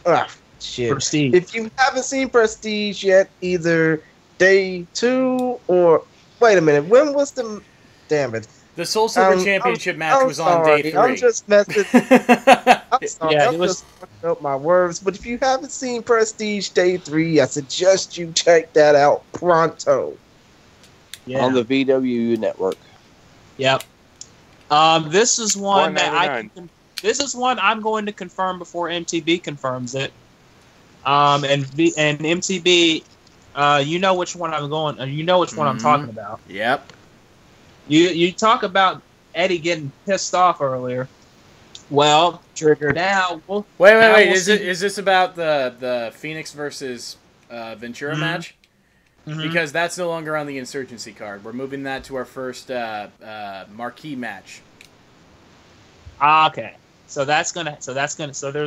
Prestige. If you haven't seen Prestige yet, either day 2 or wait a minute, when was the damn it? The Soul Silver Championship match was on day 3. I'm just messing. I'm sorry. Yeah, I'm just fucking up my words. But if you haven't seen Prestige Day 3, I suggest you check that out pronto. Yeah. On the VWU network. Yep. This is one that this is one I'm going to confirm before MTB confirms it. And MTB, you know which one I'm going. You know which one I'm talking about. Yep. You talk about Eddie getting pissed off earlier. Well, triggered now. Wait. Is this about the Phoenix versus Ventura match? Mm-hmm. Because that's no longer on the Insurgency card. We're moving that to our first marquee match. Okay. So there's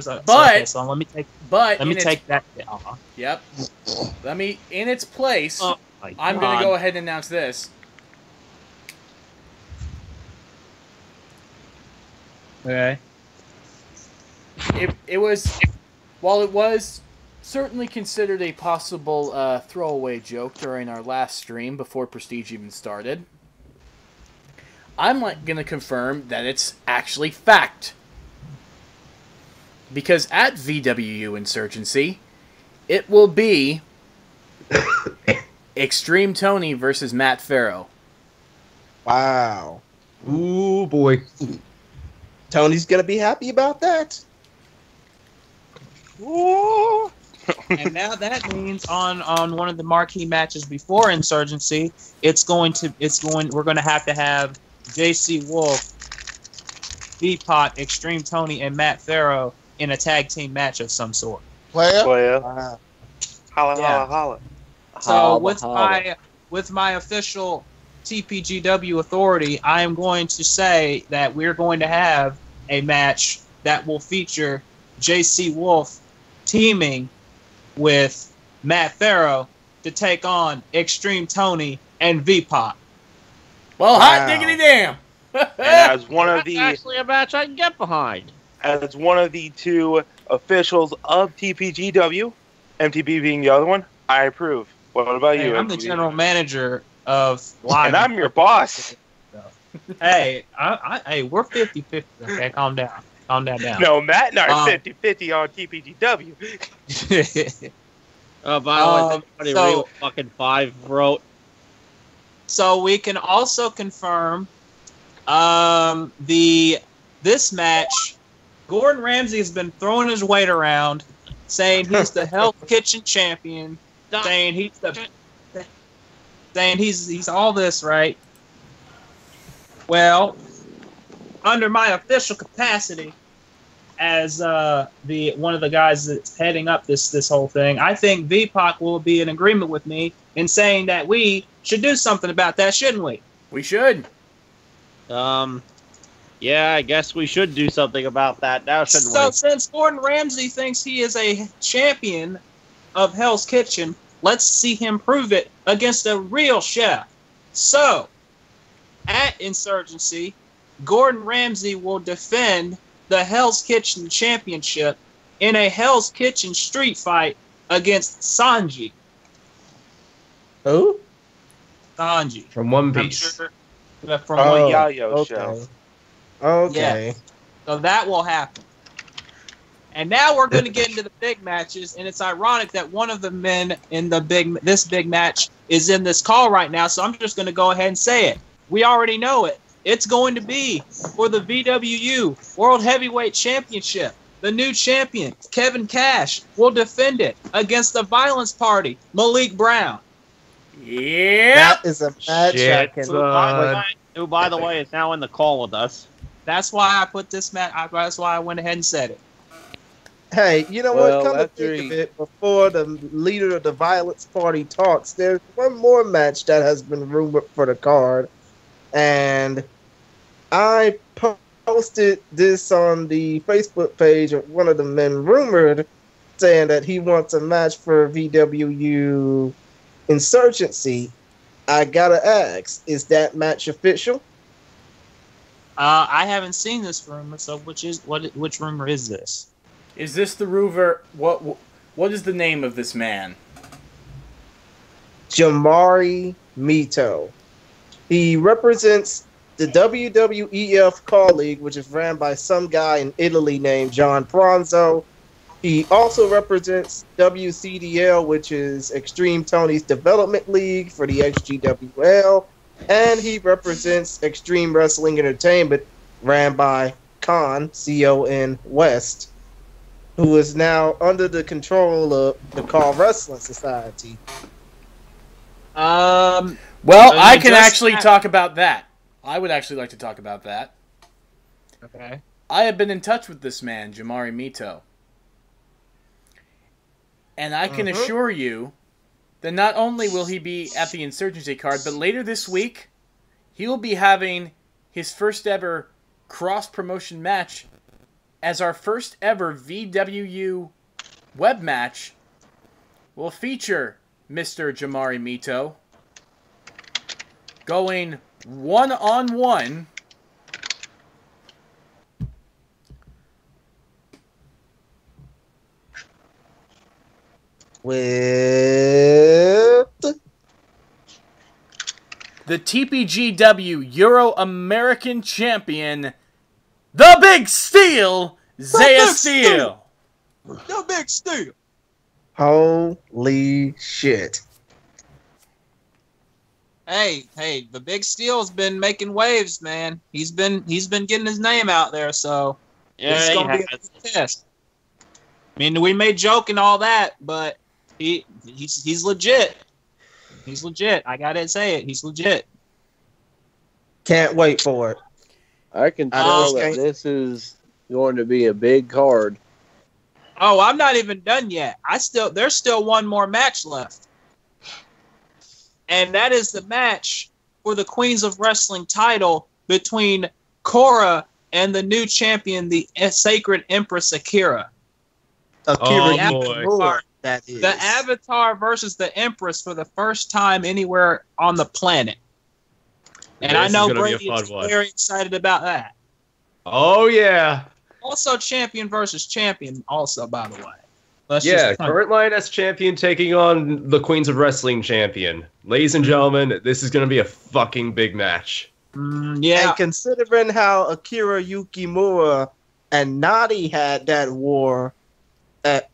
a. But so let me take. But let me take that. Yep. In its place. I'm going to go ahead and announce this. Okay. It was, while it was certainly considered a possible throwaway joke during our last stream before Prestige even started, I'm going to confirm that it's actually fact. Because at VWU Insurgency, it will be Extreme Tony versus Matt Farrow. Wow. Ooh, boy. Tony's going to be happy about that. Ooh. And now that means on one of the marquee matches before Insurgency, we're going to have JC Wolf, V-Pot, Extreme Tony, and Matt Farrow in a tag team match of some sort. Holla. So with my official TPGW authority, I am going to say that we're going to have a match that will feature JC Wolf teaming with Matt Farrow to take on Extreme Tony and V-Pop. Well, hot diggity damn! And as one of That's actually a match I can get behind. As one of the two officials of TPGW, MTB being the other one, I approve. What about you? I'm the general manager of Live. And I'm your boss. Hey, we're 50-50. Okay, calm down. No, Matt and I are 50-50 on TPGW. Oh, by the way, Real fucking 5 wrote. So we can also confirm this match. Gordon Ramsay has been throwing his weight around saying he's the Hell's Kitchen champion, saying he's all this, right? Well, under my official capacity as one of the guys that's heading up this whole thing, I think VPOC will be in agreement with me in saying that we should do something about that, shouldn't we? We should. Yeah, I guess we should do something about that now, shouldn't we? So since Gordon Ramsay thinks he is a champion of Hell's Kitchen, let's see him prove it against a real chef. So, at Insurgency, Gordon Ramsay will defend the Hell's Kitchen championship in a Hell's Kitchen street fight against Sanji. Who? Sanji. From One Piece. From one Yayo show. Okay. Yeah. So that will happen. And now we're going to get into the big matches, and it's ironic that one of the men in this big match is in this call right now, so I'm just going to go ahead and say it. We already know it. It's going to be for the VWU World Heavyweight Championship. The new champion, Kevin Cash, will defend it against the Violence Party, Malik Brown. Yeah. That is a match I can. Who, by the way, is now in the call with us. That's why I put this match. That's why I went ahead and said it. Hey, you know Well, what? Come to after think of it, before the leader of the Violence Party talks, there's one more match that has been rumored for the card, and I posted this on the Facebook page of one of the men rumored, saying that he wants a match for VWU Insurgency. I gotta ask, is that match official? I haven't seen this rumor, so which rumor is this? Is this the rumor? What is the name of this man? Jamari Mito. He represents the WWEF Call League, which is ran by some guy in Italy named John Pranzo. He also represents WCDL, which is Extreme Tony's Development League for the XGWL. And he represents Extreme Wrestling Entertainment, ran by Con, C-O-N West, who is now under the control of the Call Wrestling Society. Well, I can actually talk about that. I would actually like to talk about that. Okay. I have been in touch with this man, Jamari Mito. And I can assure you that not only will he be at the Insurgency card, but later this week, he will be having his first ever cross-promotion match as our first ever VWU web match will feature Mr. Jamari Mito going one-on-one with the TPGW Euro-American Champion, the Big Steel, Zaya Steel. The Big Steel. Holy shit. Hey, the Big Steel's been making waves, man. He's been getting his name out there, so it's gonna be a test. I mean, we may joke and all that, but he's legit. He's legit. I gotta say it. He's legit. Can't wait for it. I can tell that this is going to be a big card. Oh, I'm not even done yet. There's still one more match left. And that is the match for the Queens of Wrestling title between Cora and the new champion, the Sacred Empress Akira. Akira, that is. The Avatar versus the Empress for the first time anywhere on the planet. And I know Brady is very excited about that. Oh, yeah. Also champion versus champion also, by the way. Current Lioness champion taking on the Queens of Wrestling champion. Ladies and gentlemen, this is going to be a fucking big match. Yeah. And considering how Akira Yukimura and Nadi had that war at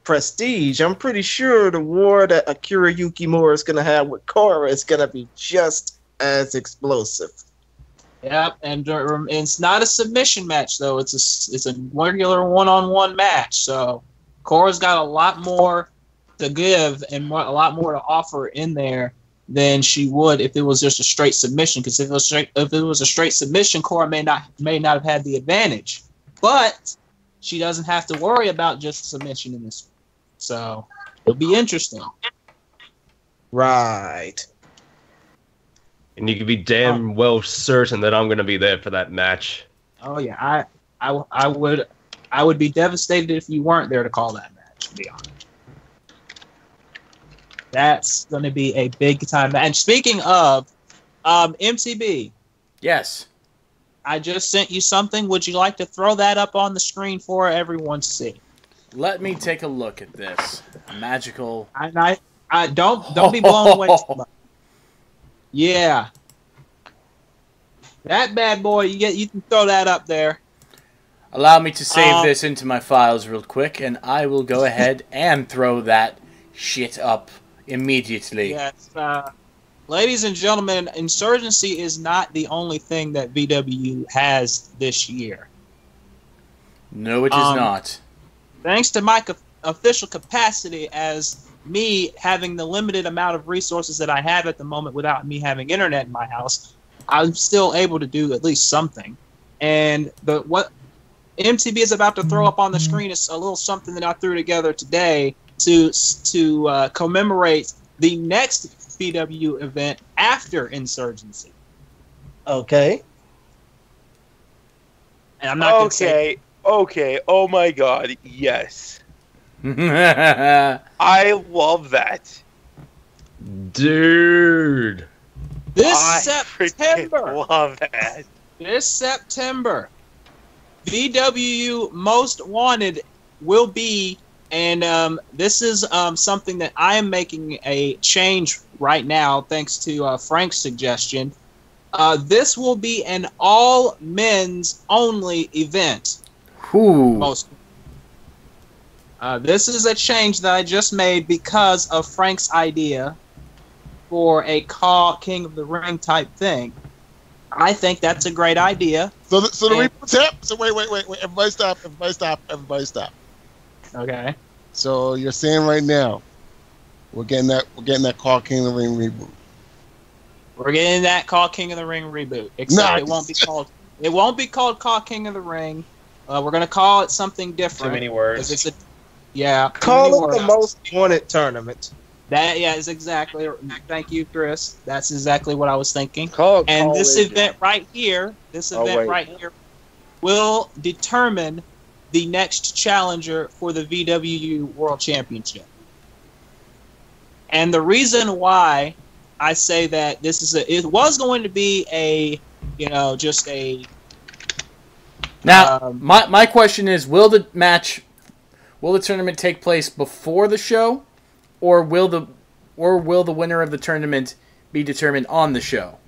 Prestige, I'm pretty sure the war that Akira Yukimura is going to have with Cora is going to be just as explosive. Yep, and it's not a submission match, though. It's a regular one-on-one match, so Cora's got a lot more to give and a lot more to offer in there than she would if it was just a straight submission. Because if it was a straight submission, Cora may not have had the advantage. But she doesn't have to worry about just submission in this. So it'll be interesting. Right. And you can be damn well certain that I'm going to be there for that match. Oh yeah, I would be devastated if you weren't there to call that match. To be honest, that's going to be a big time match. And speaking of MTB, yes, I just sent you something. Would you like to throw that up on the screen for everyone to see? Let me take a look at this magical. I don't be blown away too much. Yeah. That bad boy, you can throw that up there. Allow me to save this into my files real quick, and I will go ahead and throw that shit up immediately. Yes. Ladies and gentlemen, Insurgency is not the only thing that VWU has this year. No, it is not. Thanks to my official capacity as me having the limited amount of resources that I have at the moment without me having internet in my house, I'm still able to do at least something. And what MTB is about to throw up on the screen is a little something that I threw together today to commemorate the next VW event after Insurgency. Okay. And I'm not going to say... Okay. Oh my God. Yes. I love that. Dude. This September. Love that. This September, VWU Most Wanted will be, and this is something that I am making a change right now thanks to Frank's suggestion. This will be an all men's only event. This is a change that I just made because of Frank's idea for a Call King of the Ring type thing. I think that's a great idea. So the wait. Everybody stop. Okay. So you're saying right now, we're getting that Call King of the Ring reboot. We're getting that Call King of the Ring reboot. Except it won't be called Call King of the Ring. We're gonna call it something different. Too many words. Call it the Most Wanted tournament. That is exactly. Thank you, Chris. That's exactly what I was thinking. This event right here, will determine the next challenger for the VWU World Championship. And the reason why I say that it was going to be just a. Now, my question is: will the tournament take place before the show, or will the winner of the tournament be determined on the show?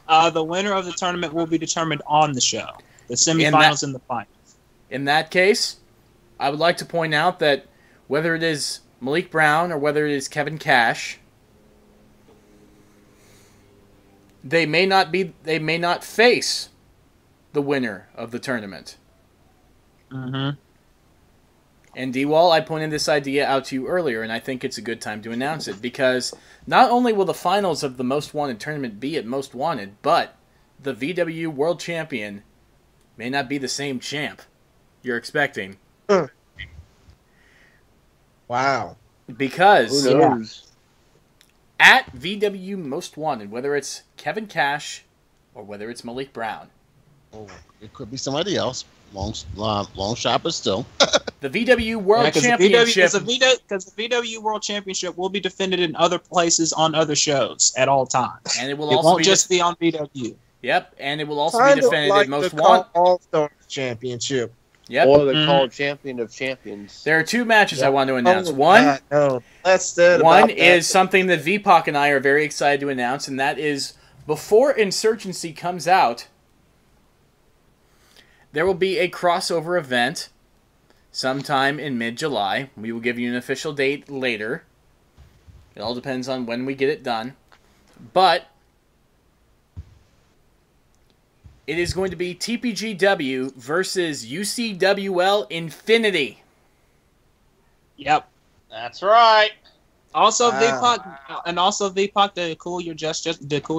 The winner of the tournament will be determined on the show. The semifinals and the finals. In that case, I would like to point out that whether it is Malik Brown or whether it is Kevin Cash, they may not face the winner of the tournament. Mm-hmm. And D-Wall, I pointed this idea out to you earlier, and I think it's a good time to announce it, because not only will the finals of the Most Wanted tournament be at Most Wanted, but the VWU World Champion may not be the same champ you're expecting. Wow. Because at VWU Most Wanted, whether it's Kevin Cash or whether it's Malik Brown, it could be somebody else. Long shot, but still. The VWU World Championship. Because the VWU World Championship will be defended in other places on other shows at all times. And it won't just be on VW. Yep, and it will also be defended at Most Wanted. All-Star Championship. Yep. Or the Call Champion of Champions. There are two matches I want to announce. One is something that VPOC and I are very excited to announce, and that is before Insurgency comes out, there will be a crossover event sometime in mid-July. We will give you an official date later. It all depends on when we get it done. But it is going to be TPGW versus UCWL Infinity. Yep. That's right. Also, VPOC, to cool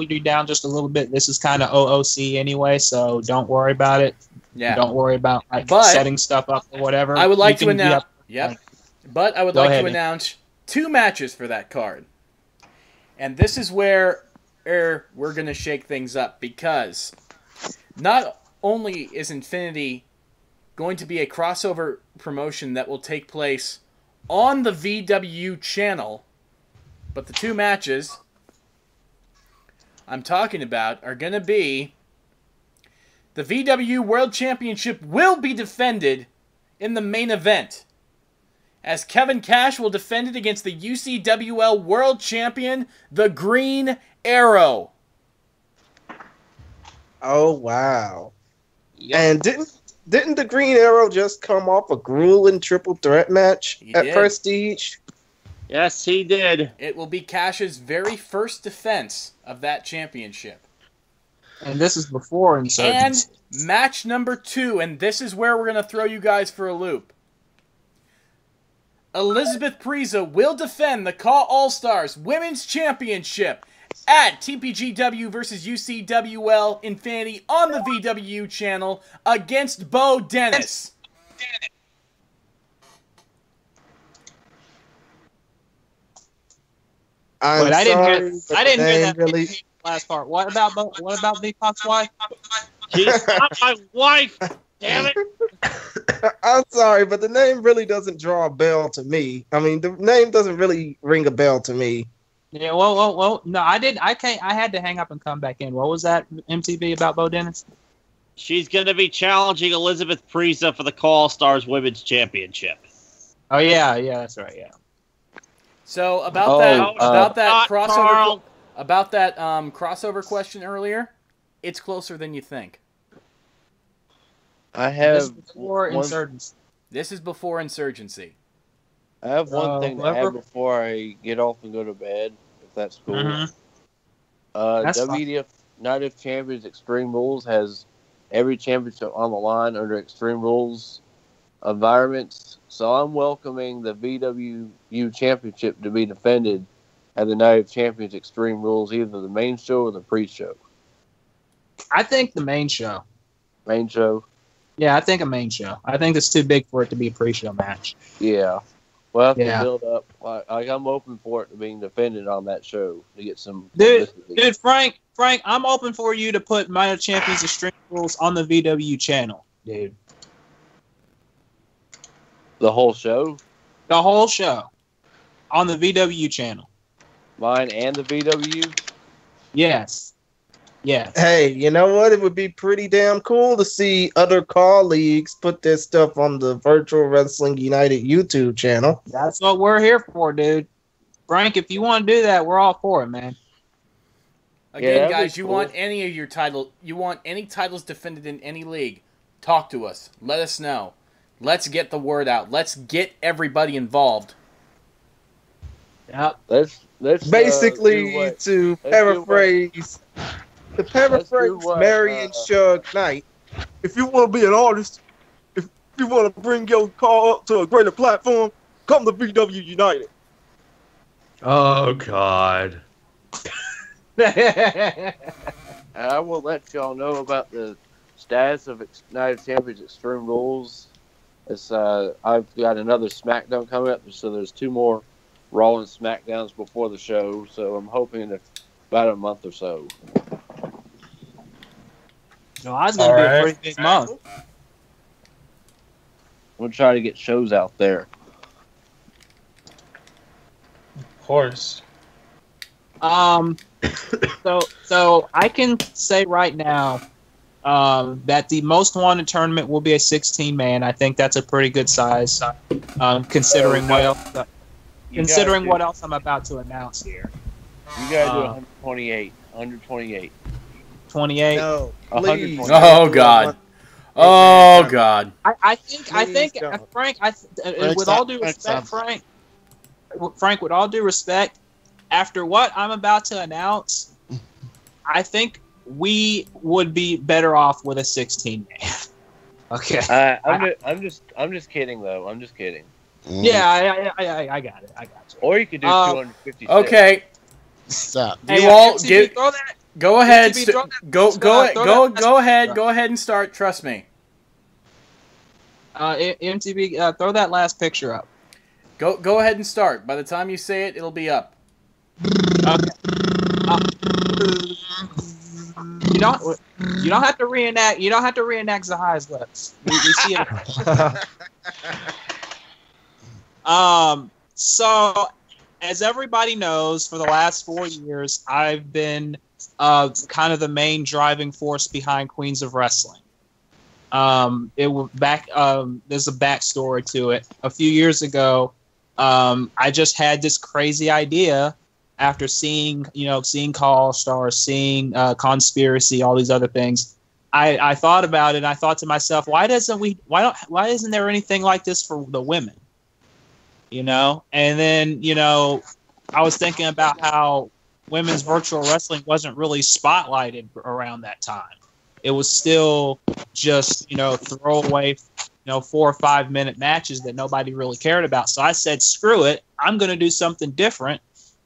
you down just a little bit. This is kind of OOC anyway, so don't worry about it. Yeah. Don't worry about setting stuff up or whatever. I would like to announce. Yep. But I would Go like ahead, to announce 2 matches for that card, and this is where we're gonna shake things up, because not only is Infinity going to be a crossover promotion that will take place on the VWU channel, but the 2 matches I'm talking about are going to be the VWU World Championship will be defended in the main event, as Kevin Cash will defend it against the UCWL World Champion, the Green Arrow. Oh, wow. And didn't the Green Arrow just come off a grueling triple threat match at Prestige? Yes, he did. It will be Cash's very first defense of that championship. And this is before Insurgents. And match number 2, and this is where we're going to throw you guys for a loop. Elizabeth Preza will defend the Call All-Stars Women's Championship at TPGW versus UCWL Infinity on the VWU channel against Bo Dennis. I didn't hear that really... last part. What about VPOC's wife? She's not my wife. Damn it. I'm sorry, but the name really doesn't draw a bell to me. I mean, the name doesn't really ring a bell to me. Yeah, well. No, I didn't. I can't. I had to hang up and come back in. What was that MTV about Bo Dennis? She's going to be challenging Elizabeth Preza for the Call Stars Women's Championship. Oh yeah, that's right. Yeah. So about that crossover question earlier, it's closer than you think. I have This is before Insurgency. This is before Insurgency. I have one thing to add before I get off and go to bed, if that's cool. Mm-hmm. WWF Night of Champions Extreme Rules has every championship on the line under Extreme Rules environments. So I'm welcoming the VWU Championship to be defended at the Night of Champions Extreme Rules, either the main show or the pre-show. I think the main show. Main show? Yeah, I think a main show. I think it's too big for it to be a pre-show match. Yeah. Well, to build up. I'm open for it to being defended on that show to get some. Dude, Frank, I'm open for you to put Night of Champions Extreme Rules on the VW channel, dude. The whole show? The whole show on the VW channel. Mine and the VW? Yes. Yeah. Hey, you know what? It would be pretty damn cool to see other colleagues put their stuff on the Virtual Wrestling United YouTube channel. That's what we're here for, dude. Frank, if you want to do that, we're all for it, man. Again, guys, you want any of your title, you want any titles defended in any league, talk to us. Let us know. Let's get the word out. Let's get everybody involved. Yep. Let's basically to paraphrase Marion Shug Knight. If you want to be an artist, if you want to bring your car up to a greater platform, come to VW United. Oh God. I will let y'all know about the status of Night of Champions Extreme Rules. It's I've got another SmackDown coming up, so there's 2 more Raw and SmackDowns before the show. So I'm hoping in about a month or so. July's going to be a pretty big month. We'll try to get shows out there. Of course. So I can say right now that the most wanted tournament will be a 16-man. I think that's a pretty good size, considering what else I'm about to announce here. You gotta do 128. 128. 28. No, please. Oh God. Oh God. I think, Frank. With all due respect, Frank, with all due respect, after what I'm about to announce, I think we would be better off with a 16-man. Okay. I'm just kidding though. I'm just kidding. Yeah, I got it. I got you. Or you could do 256. Okay. Stop. You all MTV, get. throw that. Go ahead. MTV, throw that- Go ahead. Go ahead and start. Trust me. MTV, throw that last picture up. Go ahead and start. By the time you say it, it'll be up. Okay. You don't have to reenact. You don't have to reenact Zahai's lips. We see it. So, as everybody knows, for the last 4 years, I've been kind of the main driving force behind Queens of Wrestling. It was back. There's a backstory to it. A few years ago, I just had this crazy idea after seeing Call Stars, seeing Conspiracy, all these other things. I thought about it and I thought to myself, why isn't there anything like this for the women? And then, I was thinking about how women's virtual wrestling wasn't really spotlighted around that time. It was still just, throwaway, 4 or 5 minute matches that nobody really cared about. So I said, screw it. I'm going to do something different.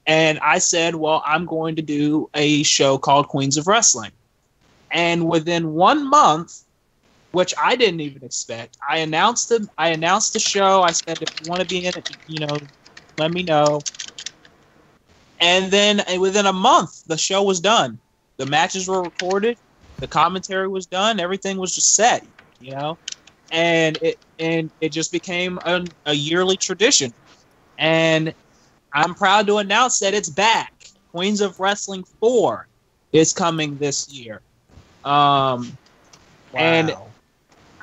And I said, well, I'm going to do a show called Queens of Wrestling. And within 1 month, which I didn't even expect, I announced the show. I said, if you want to be in it, let me know. And then within a month, the show was done. The matches were recorded. The commentary was done. Everything was just set, and it just became a yearly tradition. And I'm proud to announce that it's back. Queens of Wrestling 4 is coming this year. And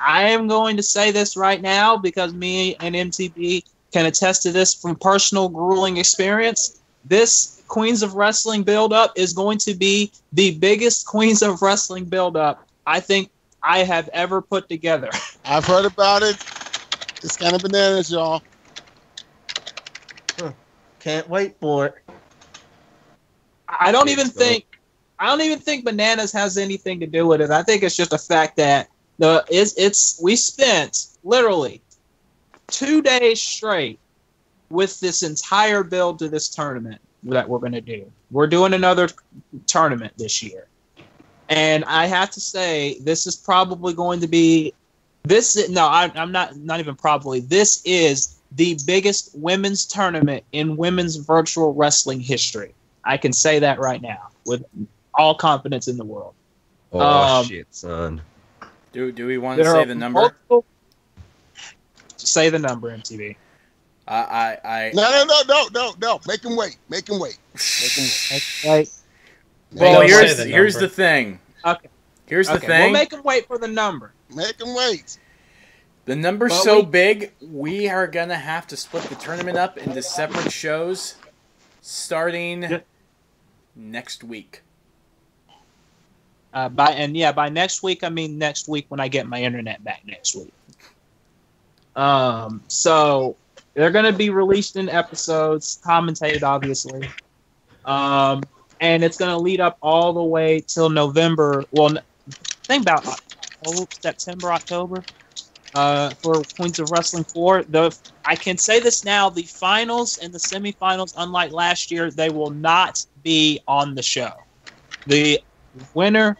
I am going to say this right now because me and MTB can attest to this from personal grueling experience. This Queens of Wrestling build-up is going to be the biggest Queens of Wrestling build-up I think I have ever put together. I've heard about it. It's kind of bananas, y'all. Can't wait for it. I don't even think bananas has anything to do with it. I think it's just a fact that we spent literally 2 days straight with this entire build to this tournament that we're going to do. We're doing another tournament this year. And I have to say, this is probably going to be I'm not even probably. This is the biggest women's tournament in women's virtual wrestling history. I can say that right now with all confidence in the world. Oh, shit, son. Do we want to say the number? Say the number, MTV. No. Make him wait. Right. Well, here's the thing. Okay. Here's the thing. We'll make him wait for the number. Make him wait. The number's so big, we are going to have to split the tournament up into separate shows starting next week. By next week, I mean next week when I get my internet back next week. So they're going to be released in episodes, commentated obviously. And it's going to lead up all the way till November. Well, think about September, October for Queens of Wrestling 4. I can say this now, the finals and the semifinals, unlike last year, they will not be on the show. The winner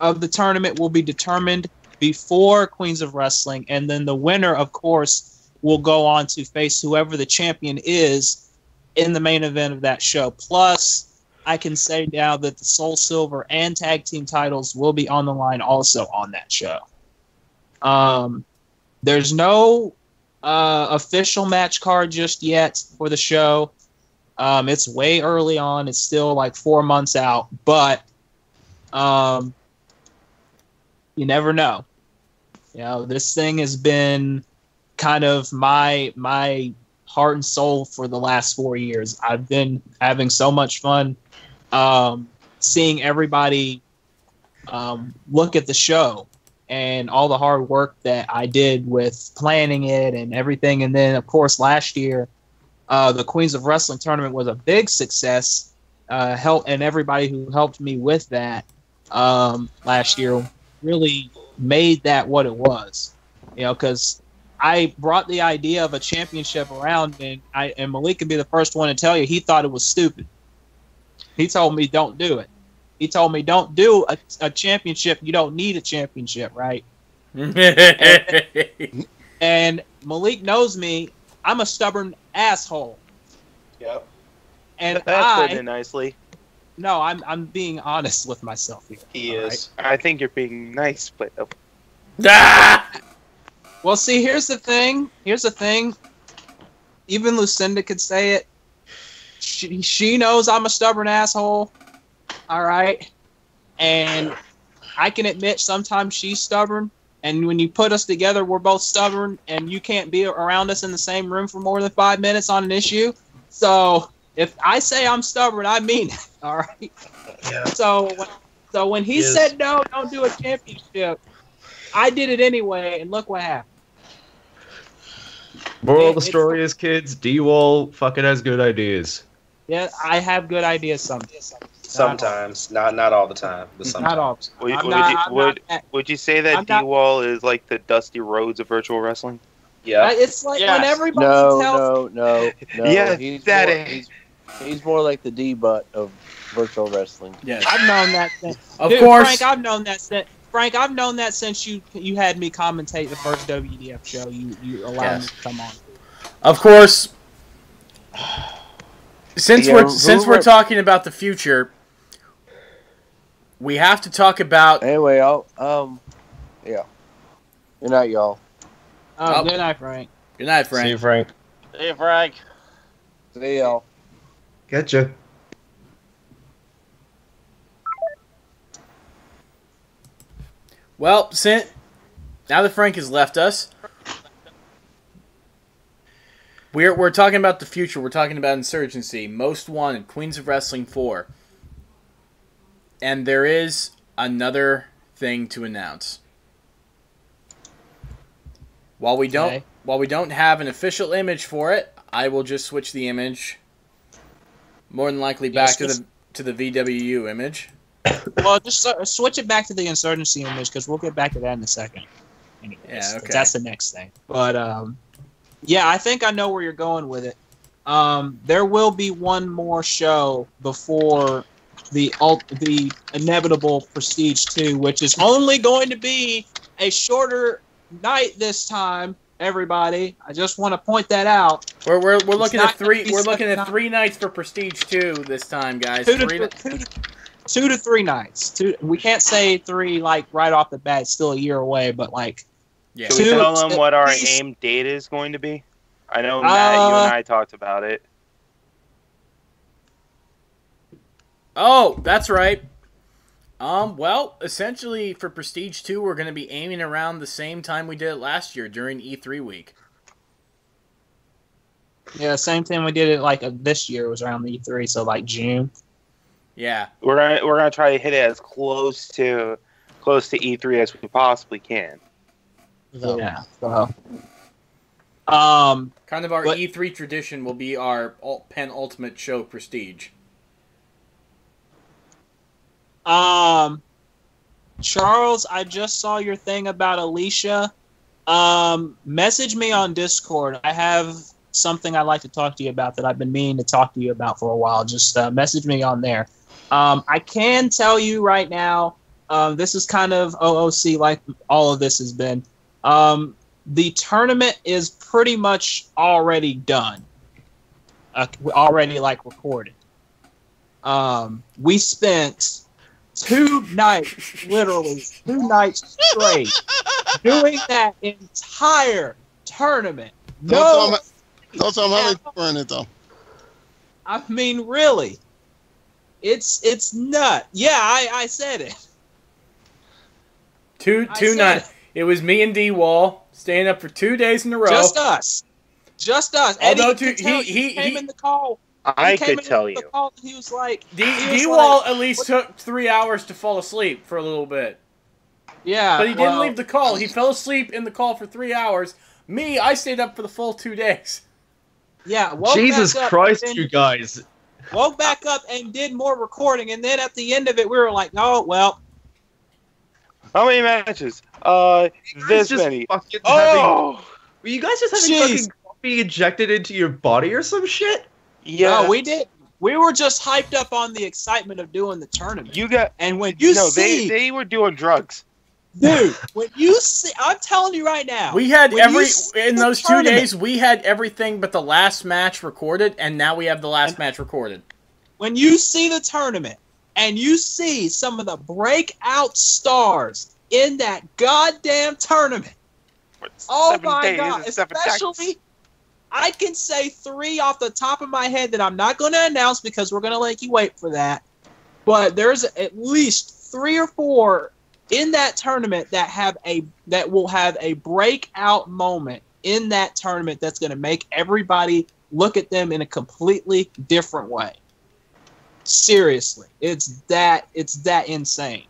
of the tournament will be determined before Queens of Wrestling, and then the winner, of course, will go on to face whoever the champion is in the main event of that show. Plus, I can say now that the Soul Silver and Tag Team titles will be on the line also on that show. There's no official match card just yet for the show. It's way early on. It's still like 4 months out, but you never know. This thing has been kind of my heart and soul for the last 4 years. I've been having so much fun seeing everybody look at the show and all the hard work that I did with planning it and everything. And then, of course, last year, the Queens of Wrestling tournament was a big success. And everybody who helped me with that last year really made that what it was. Because I brought the idea of a championship around, and Malik can be the first one to tell you he thought it was stupid. He told me don't do it. He told me don't do a championship. You don't need a championship, right? and Malik knows me. I'm a stubborn asshole. Yep. And That's putting it nicely. No, I'm being honest with myself here. He is. Right? I think you're being nice, but well, see, here's the thing. Even Lucinda could say it. She knows I'm a stubborn asshole. All right, and I can admit sometimes she's stubborn. And when you put us together, we're both stubborn, and you can't be around us in the same room for more than 5 minutes on an issue. So if I say I'm stubborn, I mean it. All right. Yeah. So when he said no, don't do a championship, I did it anyway, and look what happened. Moral of the story is, kids, D-Wall fucking has good ideas. Yeah, I have good ideas sometimes. Sometimes, not all the time, but sometimes. Not all. Would you say that D-Wall is like the Dusty Rhodes of virtual wrestling? Yeah. It's like when everybody tells... No. Yeah, he's more like the D-Butt of virtual wrestling. Yeah, I've known that since. Of course. Frank, I've known that since you had me commentate the first WDF show. You allowed me to come on. Of course. Since we're talking about the future, we have to talk about. Anyway, yeah. Good night, y'all. Good night, Frank. Good night, Frank. See you, Frank. See you, Frank. See y'all. Getcha. Well, now that Frank has left us, we're talking about the future. We're talking about Insurgency, Most Wanted, Queens of Wrestling 4. And there is another thing to announce. While we don't have an official image for it, I will just switch the image. More than likely back to the VWU image. Well, just switch it back to the Insurgency image because we'll get back to that in a second. Anyways, yeah, okay. That's the next thing. But yeah, I think I know where you're going with it. There will be one more show before the inevitable Prestige 2, which is only going to be a shorter night this time. Everybody, I just want to point that out. We're looking at three. We're looking at 3 nights for Prestige 2 this time, guys. 2 to 3 nights. We can't say 3 like right off the bat. It's still a year away, but like. Yeah. Should we tell them what our aim date is going to be? I know Matt, you and I talked about it. Oh, that's right. Well, essentially for Prestige 2, we're going to be aiming around the same time we did it last year during E3 week. Yeah, same thing we did it like this year was around the E3, so like June. Yeah, we're gonna try to hit it as close to E3 as we possibly can. Yeah. Kind of our E3 tradition will be our penultimate show, Prestige. Charles, I just saw your thing about Alicia. Message me on Discord. I have something I'd like to talk to you about that I've been meaning to talk to you about for a while. Just message me on there. I can tell you right now, this is kind of OOC like all of this has been. The tournament is pretty much already done. Already like recorded. We spent 2 nights, literally 2 nights straight, doing that entire tournament. Don't tell me how they burn it though. I mean, really, it's nut. Yeah, I said it. Two nights. It was me and D-Wall staying up for 2 days in a row. Just us. Although he came in the call. I could tell you. He was like, D-Wall at least took 3 hours to fall asleep for a little bit. Yeah, but he didn't leave the call. He fell asleep in the call for 3 hours. Me, I stayed up for the full 2 days. Yeah, Jesus Christ, you guys. Woke back up and did more recording, and then at the end of it, we were like, "Oh well." How many matches? This many. Were you guys just having fucking coffee injected into your body or some shit? Yeah, no, we did. We were just hyped up on the excitement of doing the tournament. And when you see, they were doing drugs. Dude, when you see, I'm telling you right now, we had in those 2 days. We had everything but the last match recorded, and now we have the last match recorded. When you see the tournament and you see some of the breakout stars in that goddamn tournament, oh my god! Especially, I can say 3 off the top of my head that I'm not going to announce because we're going to make you wait for that. But there's at least 3 or 4 in that tournament that will have a breakout moment in that tournament that's going to make everybody look at them in a completely different way. Seriously, it's that insane.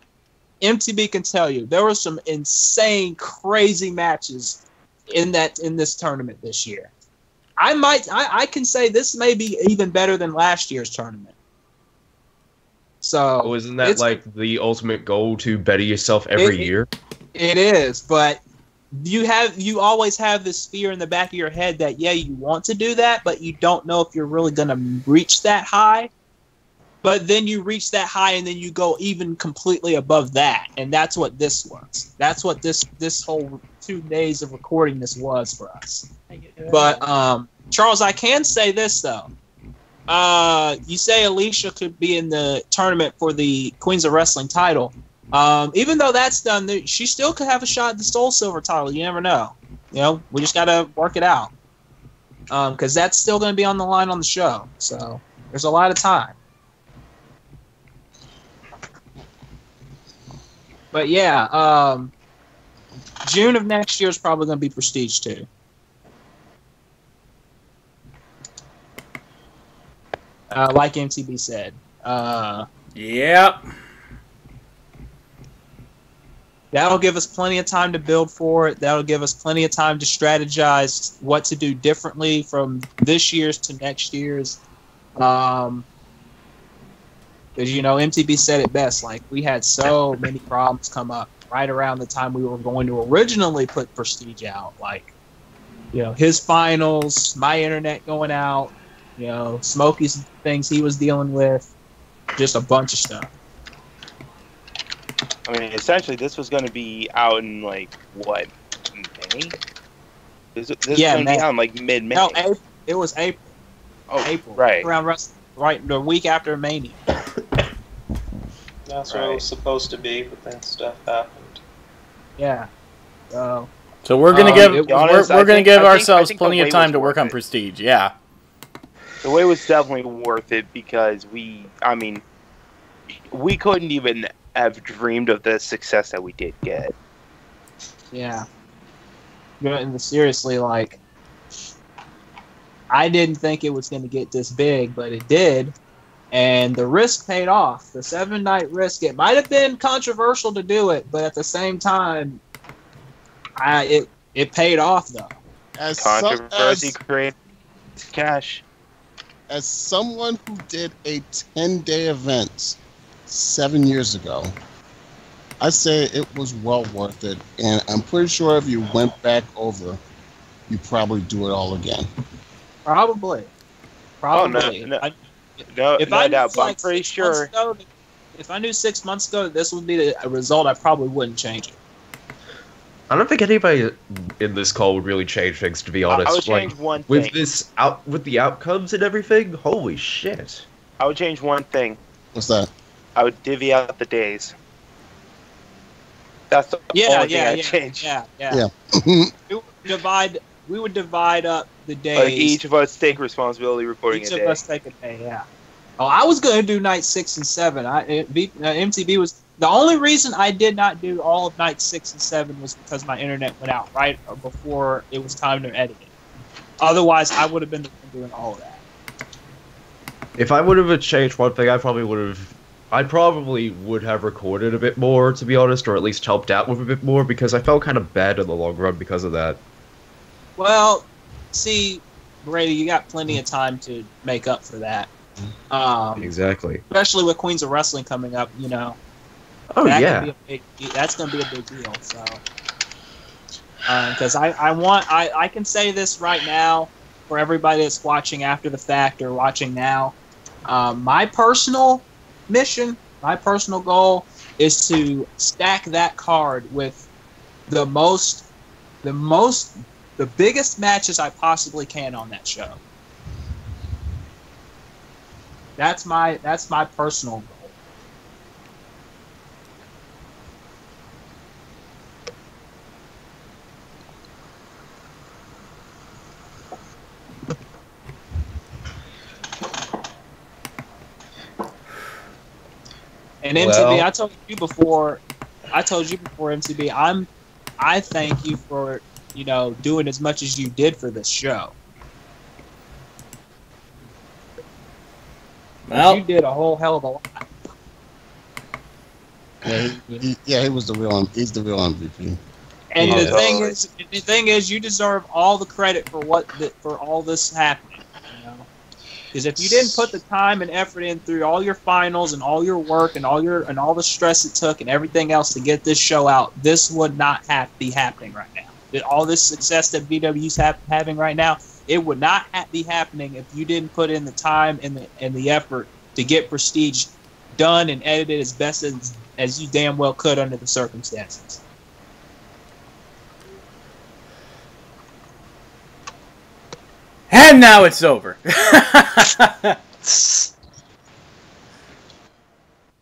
MTB can tell you there were some insane, crazy matches in this tournament this year. I can say this may be even better than last year's tournament. So isn't that like the ultimate goal to better yourself every year? It is, but you always have this fear in the back of your head that you want to do that, but you don't know if you're really going to reach that high. But then you reach that high, and then you go even completely above that, and that's what this was. That's what this whole 2 days of recording this was for us. But Charles, I can say this though. You say Alicia could be in the tournament for the Queens of Wrestling title. Even though that's done, she still could have a shot at the Soul Silver title. You never know. We just got to work it out. Because that's still going to be on the line on the show. So there's a lot of time. But yeah, June of next year is probably going to be Prestige too. Like MTB said. Yep. That'll give us plenty of time to build for it. That'll give us plenty of time to strategize what to do differently from this year's to next year's. Because, MTB said it best. Like, we had so many problems come up right around the time we were going to originally put Prestige out. Like, his finals, my internet going out, Smokey's things he was dealing with, just a bunch of stuff. I mean, essentially, this was going to be out in, May? This was going to be out in, mid-May. No, it was April. Oh, April. Right. Around right the week after Mania. That's what it was supposed to be, but then stuff happened. Yeah. So we're gonna give ourselves plenty of time to work on Prestige. Yeah. The way was definitely worth it because we couldn't even have dreamed of the success that we did get. Yeah. And seriously, I didn't think it was going to get this big, but it did. And the risk paid off. The 7-night risk, it might have been controversial to do it, but at the same time, it paid off, though. Controversy creates cash. As someone who did a 10-day event 7 years ago, I say it was well worth it. And I'm pretty sure if you went back over, you'd probably do it all again. Probably. Oh, no doubt, but I'm pretty sure. If I knew 6 months ago that this would be a result, I probably wouldn't change it. I don't think anybody in this call would really change things, to be honest. I would change one thing. With the outcomes and everything, holy shit. I would change one thing. What's that? I would divvy out the days. That's the only thing I'd change. Yeah. Yeah. We would divide up the days. Like each of us take responsibility recording a day. Each of us take a day, yeah. Oh, I was going to do night 6 and 7. MTB was... The only reason I did not do all of night 6 and 7 was because my internet went out right before it was time to edit it. Otherwise, I would have been doing all of that. If I would have changed one thing, I probably would have recorded a bit more, to be honest, or at least helped out with a bit more, because I felt kind of bad in the long run because of that. Well, see, Brady, you got plenty of time to make up for that. Exactly. Especially with Queens of Wrestling coming up, Oh, yeah. That's going to be a big deal, so... Because I can say this right now for everybody that's watching after the fact or watching now. My personal mission, my personal goal is to stack that card with the biggest matches I possibly can on that show. That's my personal goal. And MTB, I told you before, MTB, I thank you for, doing as much as you did for this show. Well, you did a whole hell of a lot. He was the real. He's the real MVP. And the thing is, you deserve all the credit for all this happening. Because if you didn't put the time and effort in through all your finals and all your work and all the stress it took and everything else to get this show out, this would not be happening right now. All this success that VW's having right now, it would not be happening if you didn't put in the time and the effort to get Prestige done and edited as best as you damn well could under the circumstances. And now it's over.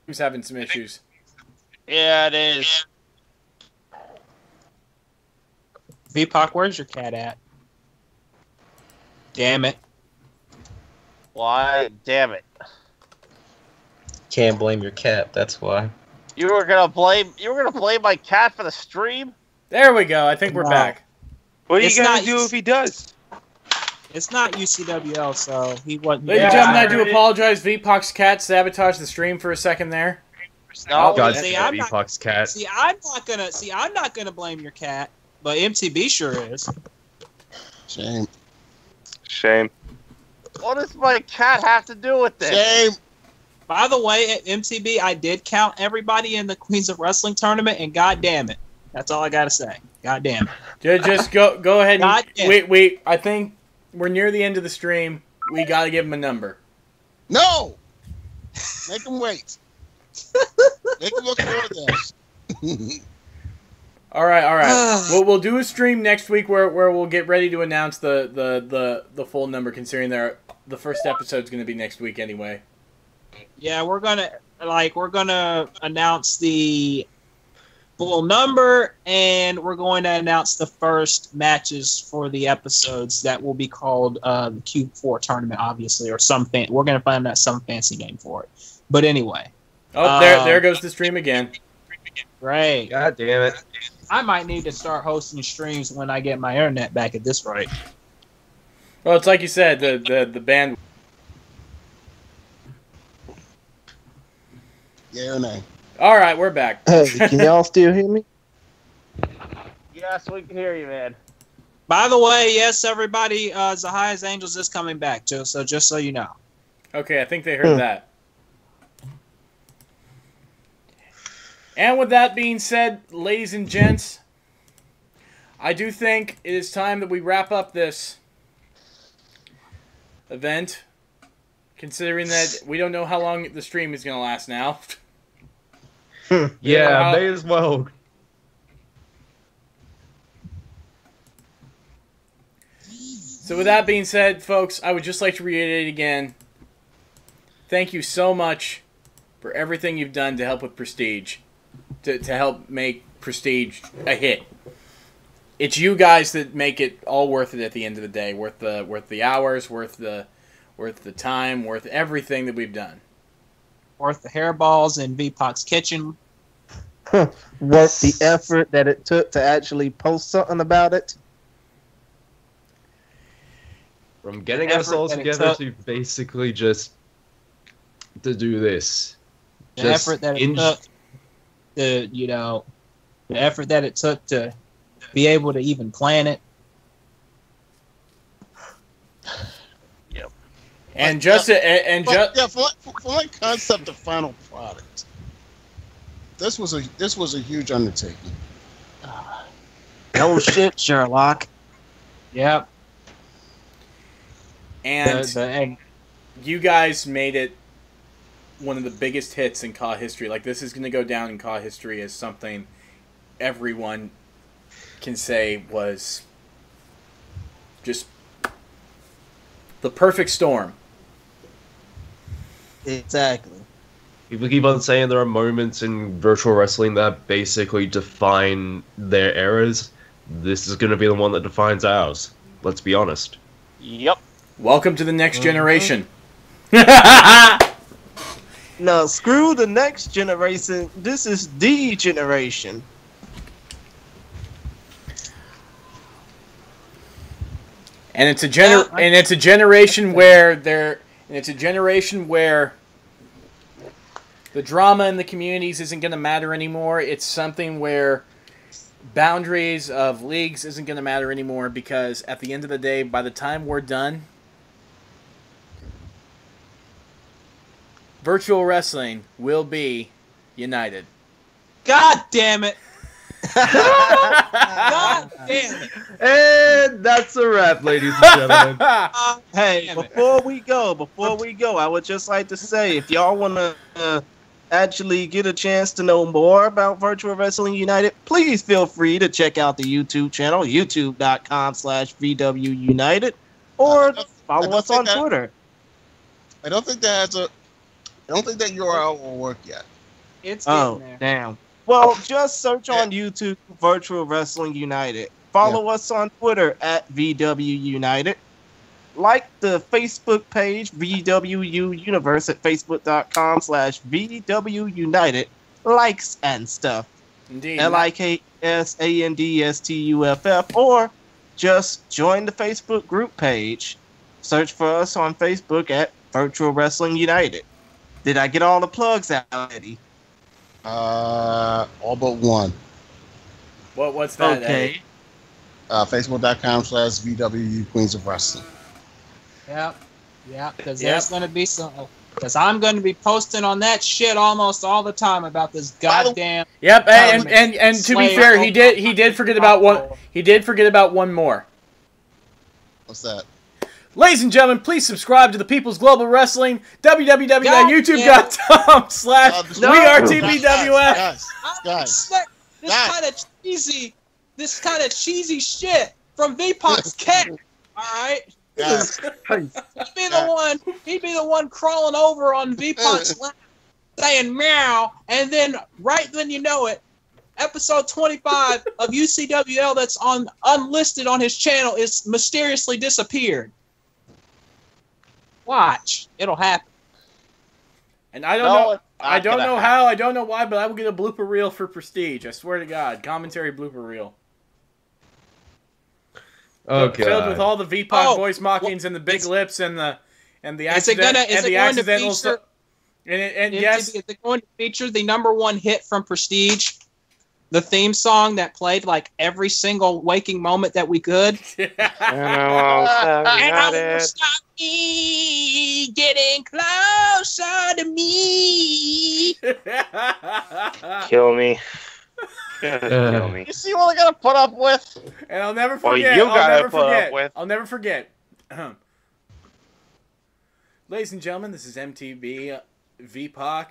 Who's having some issues? Yeah, it is. VPOC, where's your cat at? Damn it. Why? Damn it. Can't blame your cat, that's why. You were gonna blame my cat for the stream? There we go. I think we're back. What are you gonna do if he does? It's not UCWL, so he wasn't. Ladies and gentlemen, I do apologize. VPOC's cat sabotaged the stream for a second there. No, God, I'm VPOC's cat. I'm not gonna blame your cat, but MTB sure is. Shame. What does my cat have to do with this? Shame. By the way, at MTB, I did count everybody in the Queens of Wrestling tournament, and god damn it, that's all I gotta say. God damn it. Just go ahead and wait. I think we're near the end of the stream. We gotta give him a number. No! Make him wait. Make him look for this. All right. We'll do a stream next week where we'll get ready to announce the full number, considering the first episode's gonna be next week anyway. Yeah, we're gonna announce the full number, and we're going to announce the first matches for the episodes that will be called the Q4 tournament, obviously, or we're going to find out some fancy name for it. But anyway. Oh, there goes the stream again. Right. God damn it. I might need to start hosting streams when I get my internet back at this rate. Well, it's like you said, the band. Yeah or nay? All right, we're back. Can y'all still hear me? Yes, we can hear you, man. By the way, yes, everybody, Zahia's Angels is coming back, just so you know. Okay, I think they heard that. And with that being said, ladies and gents, I do think it is time that we wrap up this event, considering that we don't know how long the stream is going to last now. Yeah, may as well. So with that being said, folks, I would just like to reiterate again, thank you so much for everything you've done to help with Prestige, to help make Prestige a hit. It's you guys that make it all worth it at the end of the day, worth the hours, worth the time, worth everything that we've done. Worth the hairballs in VPOC's kitchen. Worth the effort that it took to actually post something about it. From getting us all together to basically just to do this. The effort that it took to, the effort that it took to be able to even plan it. Yep. And for my concept of final product, this was a huge undertaking. Oh shit, Sherlock. Yep. And And you guys made it one of the biggest hits in CAW history. Like, this is going to go down in CAW history as something everyone can say was just the perfect storm. Exactly. People keep on saying there are moments in virtual wrestling that basically define their eras. This is going to be the one that defines ours. Let's be honest. Yep. Welcome to the next generation. No, screw the next generation. This is the generation. And it's a generation where the drama in the communities isn't going to matter anymore. It's something where boundaries of leagues isn't going to matter anymore, because at the end of the day, by the time we're done, virtual wrestling will be united. God damn it! God damn it! And that's a wrap, ladies and gentlemen. Hey, before we go, I would just like to say, if y'all want to actually get a chance to know more about Virtual Wrestling United, please feel free to check out the YouTube channel, youtube.com/VW United, or follow us on Twitter. I don't think that URL will work yet. It's getting there. Damn. Well, just search on YouTube Virtual Wrestling United. Follow us on Twitter @VW United. Like the Facebook page VWU Universe at facebook.com/VW United. Likes and stuff. Indeed. LIKSANDSTUFF. Or just join the Facebook group page. Search for us on Facebook at Virtual Wrestling United. Did I get all the plugs out, Eddie? All but one. What's that? Okay. Facebook.com/VWU Queens of Wrestling. Yep. Because there's going to be some. Because I'm going to be posting on that shit almost all the time about this goddamn. Yep. And to be fair, he did forget about one. He did forget about one more. What's that? Ladies and gentlemen, please subscribe to the People's Global Wrestling, www.youtube.com/WeAreTBWF. Guys. This kind of cheesy shit from VPOC's cat. All right. He'd be the one crawling over on VPOC's lap, saying meow, and then right when you know it, episode 25 of UCWL that's on unlisted on his channel is mysteriously disappeared. Watch, it'll happen. And I don't know how, I don't know why, but I will get a blooper reel for Prestige. I swear to God, commentary blooper reel. Okay. Filled with all the VPOC voice mockings and the big lips and the accidental stuff. Yes, is it going to feature the #1 hit from Prestige? The theme song that played like every single waking moment that we could. And I won't stop me getting closer to me. Kill me. Kill me. You see what I gotta put up with? And I'll never Well, forget. you gotta put up with. I'll never forget. Ladies and gentlemen, this is MTB VPOC,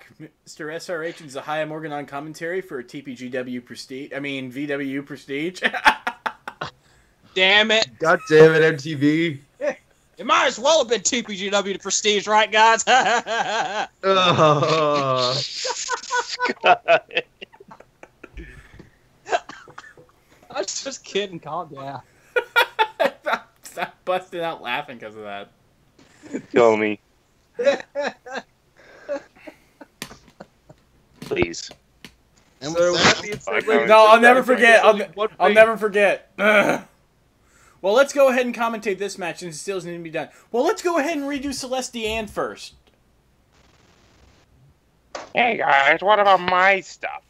Mr. SRH, and Zahia Morgan on commentary for VWU Prestige. Damn it. God damn it, MTV. It might as well have been TPGW Prestige, right, guys? I was just kidding. Calm down. Stop busting out laughing because of that. Kill me. Please. So, no, I'll never forget. I'll never forget. Well, let's go ahead and commentate this match since it still doesn't need to be done. Well, let's go ahead and redo Celeste Ann first. Hey guys, what about my stuff?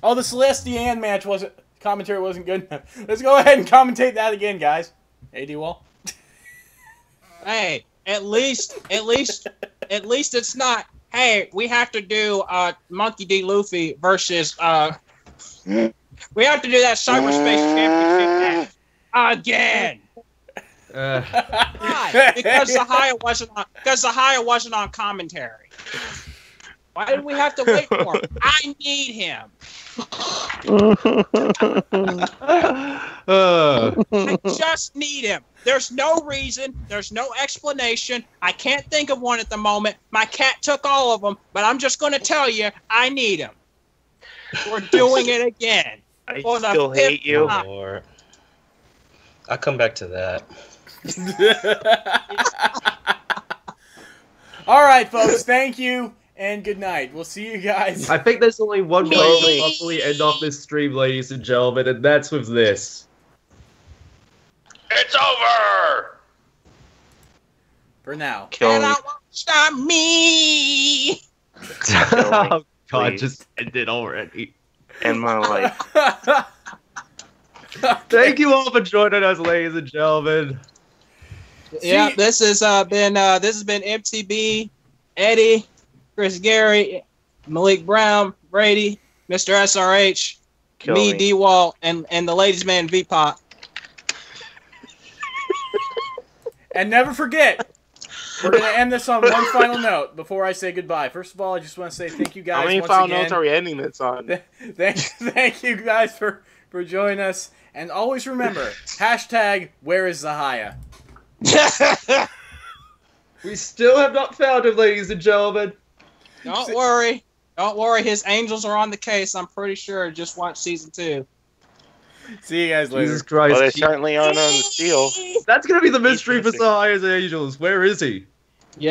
Oh, the Celeste Ann match commentary wasn't good enough. Let's go ahead and commentate that again, guys. AD Wall. Hey, at least it's not. Hey, we have to do Monkey D. Luffy versus We have to do that cyberspace championship match again. Why? Because Zahaya wasn't on commentary. Why did we have to wait for him? I need him. I just need him. There's no reason. There's no explanation. I can't think of one at the moment. My cat took all of them, but I'm just going to tell you, I need him. We're doing it again. I still hate you. I'll come back to that. All right, folks. Thank you and good night. We'll see you guys. I think there's only one way to properly end off this stream, ladies and gentlemen, and that's with this. It's over! For now. And I won't stop me. Oh, God, just end it already. End my life. Thank you all for joining us, ladies and gentlemen. Yeah, this has been MTB, Eddie, Chris Gary, Malik Brown, Brady, Mr. SRH, me, D-Wall, and the ladies' man V-Pop. And never forget, we're going to end this on one final note before I say goodbye. First of all, I just want to say thank you guys. How many once final again. notes are we ending this on? Thank you guys for joining us. And always remember, hashtag where is Zahaya? We still have not found him, ladies and gentlemen. Don't worry. Don't worry. His angels are on the case. I'm pretty sure. Just watch season 2. See you guys later. Jesus Christ. Well, they certainly aren't on the steel. That's going to be the mystery for Zahaya's Angels. Where is he?